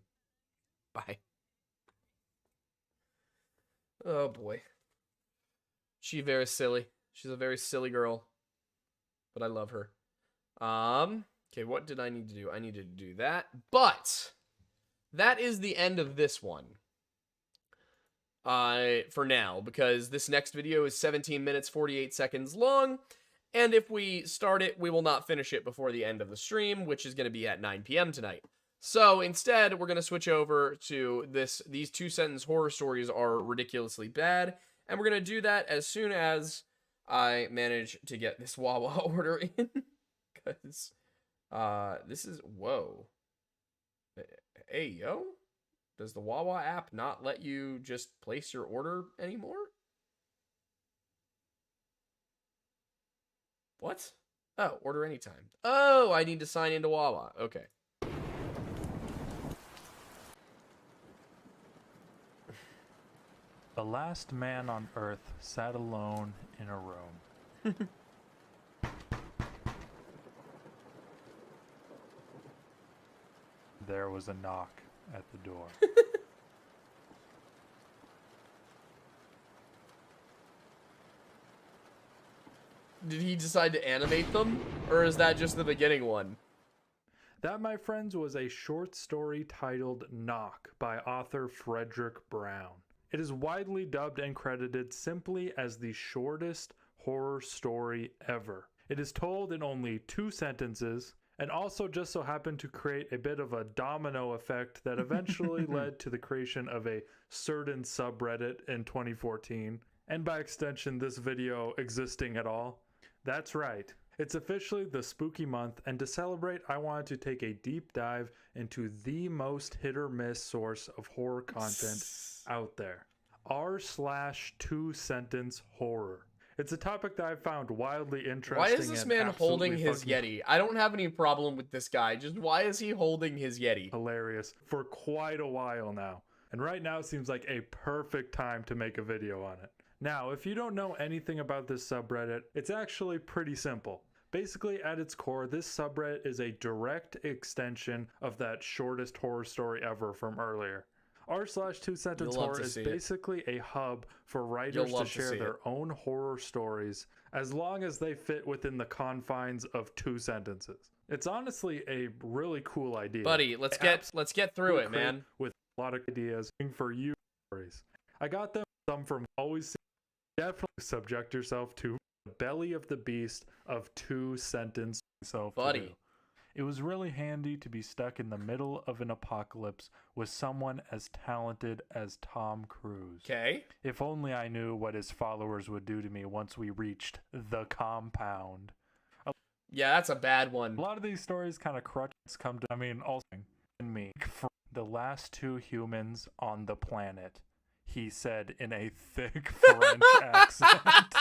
Bye. Oh, boy. She's very silly. She's a very silly girl. But I love her. Okay, what did I need to do? I needed to do that. But that is the end of this one. For now, because this next video is 17 minutes, 48 seconds long. And if we start it, we will not finish it before the end of the stream, which is going to be at 9 p.m. tonight. So instead, we're going to switch over to this. These 2-sentence horror stories are ridiculously bad. And we're going to do that as soon as I manage to get this Wawa order in. Because this is... Whoa. Hey, yo. Does the Wawa app not let you just place your order anymore? What? Oh, order anytime. Oh, I need to sign into Wawa. Okay. The last man on Earth sat alone in a room. There was a knock at the door. did he decide to animate them? Or is that just the beginning one? That, my friends, was a short story titled Knock by author Frederick Brown. It is widely dubbed and credited simply as the shortest horror story ever. It is told in only 2 sentences, and also just so happened to create a bit of a domino effect that eventually led to the creation of a certain subreddit in 2014, and by extension this video existing at all. That's right. It's officially the spooky month, and to celebrate, I wanted to take a deep dive into the most hit or miss source of horror content out there. r/2 sentence horror. It's a topic that I found wildly interesting. Why is this and man holding absolutely his fucking Yeti? I don't have any problem with this guy. Just why is he holding his Yeti? hilarious for quite a while now. And right now seems like a perfect time to make a video on it. Now, if you don't know anything about this subreddit, it's actually pretty simple. Basically, at its core, this subreddit is a direct extension of that shortest horror story ever from earlier. r/2 sentence You'll love horror to is see it. basically a hub for You'll writers to love to share see their it. own horror stories as long as they fit within the confines of 2 sentences. It's honestly a really cool idea. Buddy, let's get through it, man. With a lot of ideas for you stories. I got them some from Always See. Definitely subject yourself to the belly of the beast of 2 sentence self. Buddy. It was really handy to be stuck in the middle of an apocalypse with someone as talented as Tom Cruise. Okay. If only I knew what his followers would do to me once we reached the compound. Yeah, that's a bad one. A lot of these stories kind of crutches come to, also in me. For the last 2 humans on the planet, he said in a thick French accent.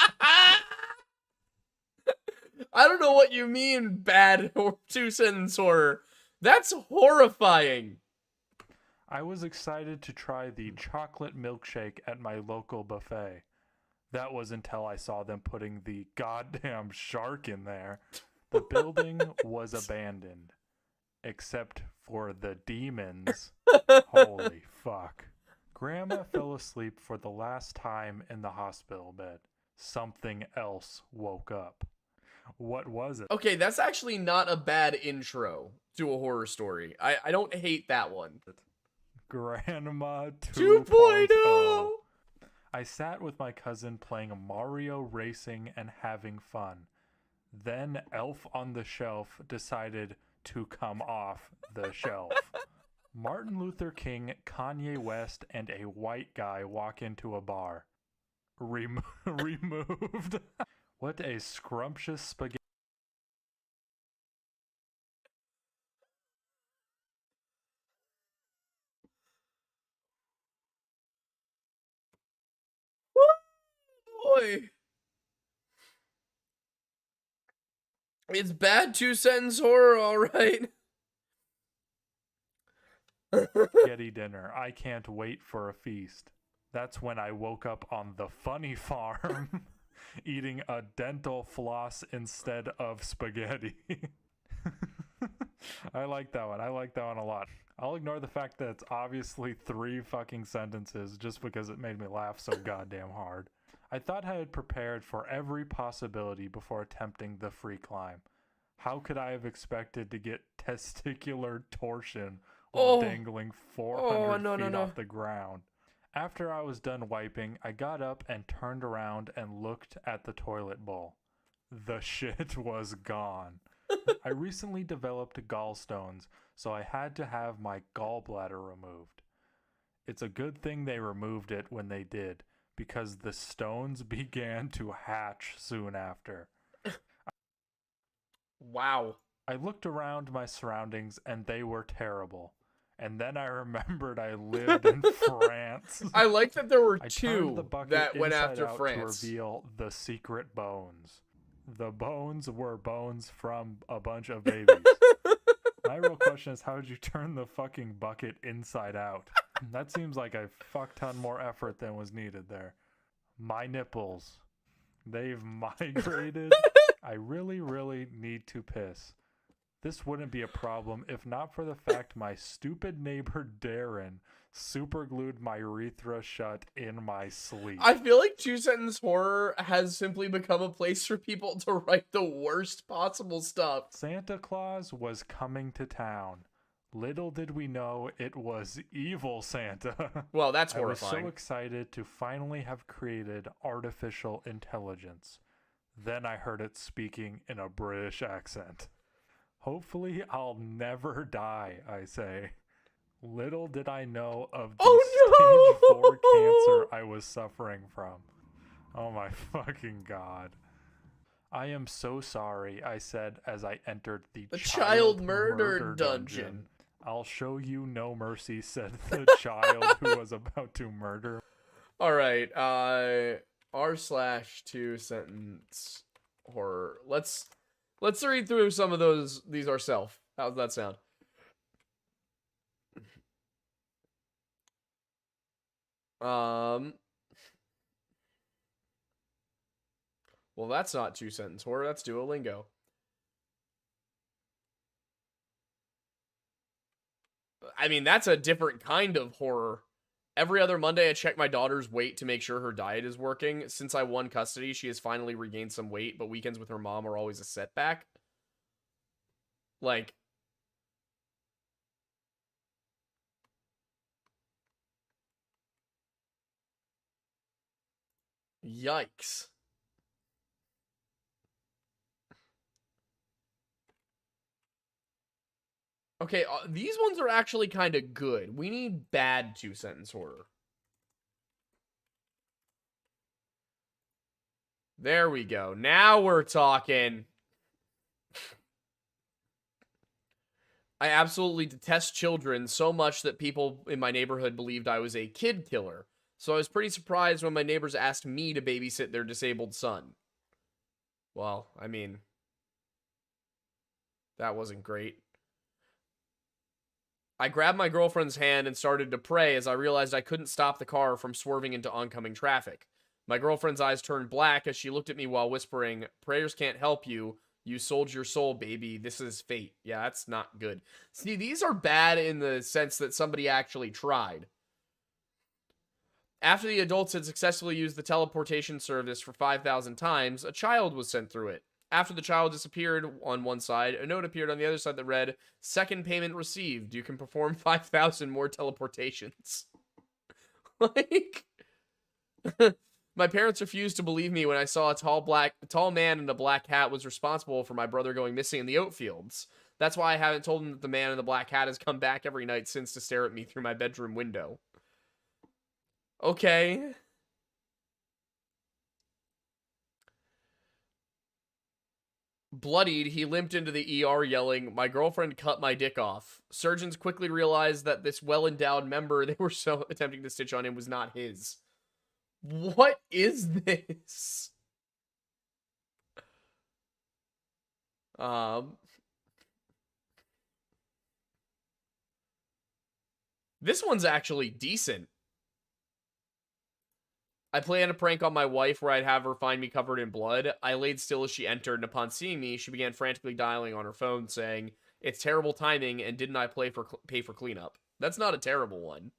I don't know what you mean, bad 2-sentence horror. That's horrifying. I was excited to try the chocolate milkshake at my local buffet. That was until I saw them putting the goddamn shark in there. The building was abandoned. Except for the demons. Holy fuck. Grandma fell asleep for the last time in the hospital bed. Something else woke up. What was it? Okay, that's actually not a bad intro to a horror story. I don't hate that one. Grandma 2.0. 2.0. I sat with my cousin playing Mario Racing and having fun. Then Elf on the Shelf decided to come off the shelf. Martin Luther King, Kanye West, and a white guy walk into a bar. Removed. What a scrumptious spaghetti. Boy. It's bad 2-sentence horror, alright. Spaghetti dinner. I can't wait for a feast. That's when I woke up on the funny farm eating a dental floss instead of spaghetti. I like that one. I like that one a lot. I'll ignore the fact that it's obviously 3 fucking sentences just because it made me laugh so goddamn hard. I thought I had prepared for every possibility before attempting the free climb. How could I have expected to get testicular torsion while dangling 400 feet off the ground? After I was done wiping, I got up and turned around and looked at the toilet bowl. The shit was gone. I recently developed gallstones, so I had to have my gallbladder removed. It's a good thing they removed it when they did, because the stones began to hatch soon after. Wow. I looked around my surroundings and they were terrible. And then I remembered I lived in France. I like that there were I 2 turned the bucket that went inside after out France. to reveal the secret bones. The bones were bones from a bunch of babies. My real question is, how did you turn the fucking bucket inside out? That seems like a fuck ton more effort than was needed there. My nipples. They've migrated. I really, really need to piss. This wouldn't be a problem if not for the fact my stupid neighbor Darren Super glued my urethra shut in my sleep. I feel like Two Sentence Horror has simply become a place for people to write the worst possible stuff. Santa Claus was coming to town. Little did we know it was evil Santa. Well, that's I was horrifying. so excited to finally have created artificial intelligence. Then I heard it speaking in a British accent. Hopefully I'll never die, I say. Little did I know of the stage 4 cancer I was suffering from. Oh my fucking god. I am so sorry, I said as I entered the child murder dungeon. I'll show you no mercy, said the child who was about to murder. Alright, r/2 sentence horror. Let's read through some of these ourselves. How's that sound? Well, that's not 2 sentence horror, that's Duolingo. I mean, that's a different kind of horror. Every other Monday, I check my daughter's weight to make sure her diet is working. Since I won custody, she has finally regained some weight, but weekends with her mom are always a setback. Like, yikes. Okay, these ones are actually kind of good. We need bad 2 sentence horror. There we go. Now we're talking. I absolutely detest children so much that people in my neighborhood believed I was a kid killer. So I was pretty surprised when my neighbors asked me to babysit their disabled son. Well, I mean, that wasn't great. I grabbed my girlfriend's hand and started to pray as I realized I couldn't stop the car from swerving into oncoming traffic. My girlfriend's eyes turned black as she looked at me while whispering, "Prayers can't help you. You sold your soul, baby. This is fate." Yeah, that's not good. See, these are bad in the sense that somebody actually tried. After the adults had successfully used the teleportation service for 5,000 times, a child was sent through it. After the child disappeared on one side, a note appeared on the other side that read, "Second payment received. You can perform 5,000 more teleportations." Like, my parents refused to believe me when I saw a tall man in a black hat was responsible for my brother going missing in the oat fields. That's why I haven't told them that the man in the black hat has come back every night since to stare at me through my bedroom window. Okay. Bloodied, he limped into the ER yelling, "My girlfriend cut my dick off." Surgeons quickly realized that this well-endowed member they were so attempting to stitch on him was not his. What is this? This one's actually decent. I planned a prank on my wife where I'd have her find me covered in blood. I laid still as she entered, and upon seeing me, she began frantically dialing on her phone, saying, "It's terrible timing, and didn't I pay for cleanup?" That's not a terrible one.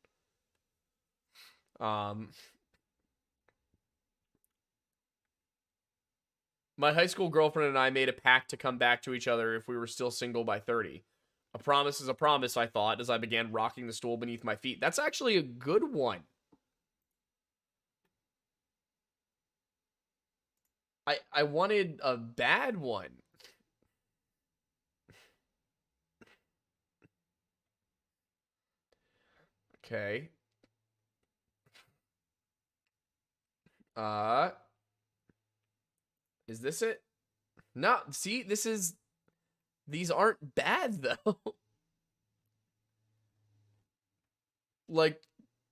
My high school girlfriend and I made a pact to come back to each other if we were still single by 30. A promise is a promise, I thought, as I began rocking the stool beneath my feet. That's actually a good one. I wanted a bad one. Okay. Is this it? No, see, these aren't bad, though. Like,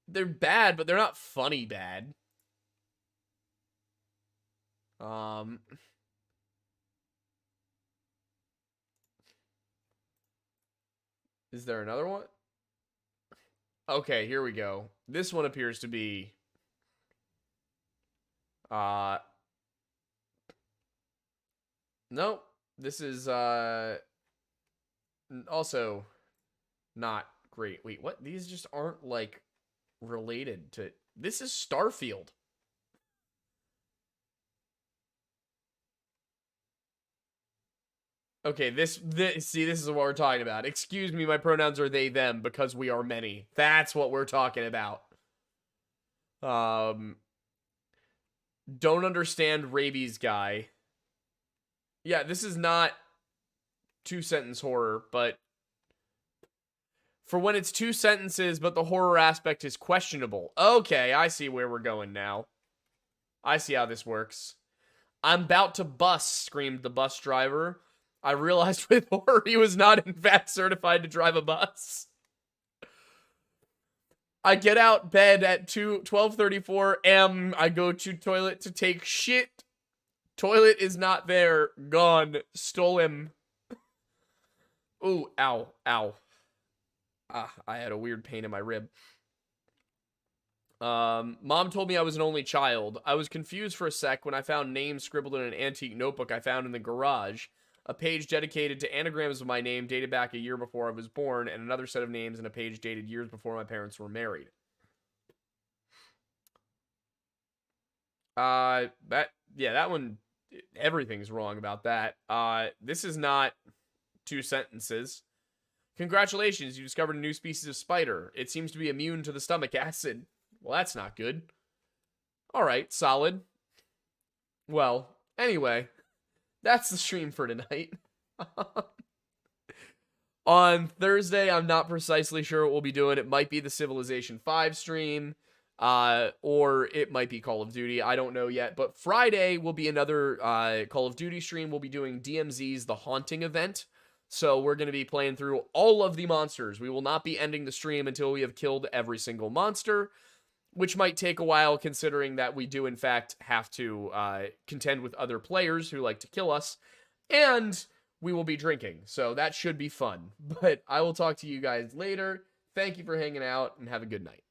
they're bad, but they're not funny bad. Is there another one? Okay, here we go. This one appears to be nope. This is also not great. Wait, what? These just aren't like related to... This is Starfield. Okay, this is what we're talking about. Excuse me, my pronouns are they, them, because we are many. That's what we're talking about. Don't understand rabies guy. Yeah, this is not 2-sentence horror, but for when it's 2 sentences, but the horror aspect is questionable. Okay, I see where we're going now. I see how this works. I'm about to bust, screamed the bus driver. I realized with horror he was not in fact certified to drive a bus. I get out bed at 12:34 a.m. I go to toilet to take shit. Toilet is not there. Gone. Stole him. Ooh, ow, ow. I had a weird pain in my rib. Mom told me I was an only child. I was confused for a sec when I found names scribbled in an antique notebook I found in the garage. A page dedicated to anagrams of my name dated back a year before I was born, and another set of names in a page dated years before my parents were married. That one, everything's wrong about that. This is not 2 sentences. Congratulations, you discovered a new species of spider. It seems to be immune to the stomach acid. Well, that's not good. Alright, solid. Well, anyway, that's the stream for tonight. On Thursday, I'm not precisely sure what we'll be doing. It might be the Civilization 5 stream, or it might be Call of Duty. I don't know yet. But Friday will be another Call of Duty stream. We'll be doing DMZ's The Haunting event. So we're going to be playing through all of the monsters. We will not be ending the stream until we have killed every single monster, which might take a while considering that we do in fact have to contend with other players who like to kill us, and we will be drinking, so that should be fun. But I will talk to you guys later. Thank you for hanging out, and have a good night.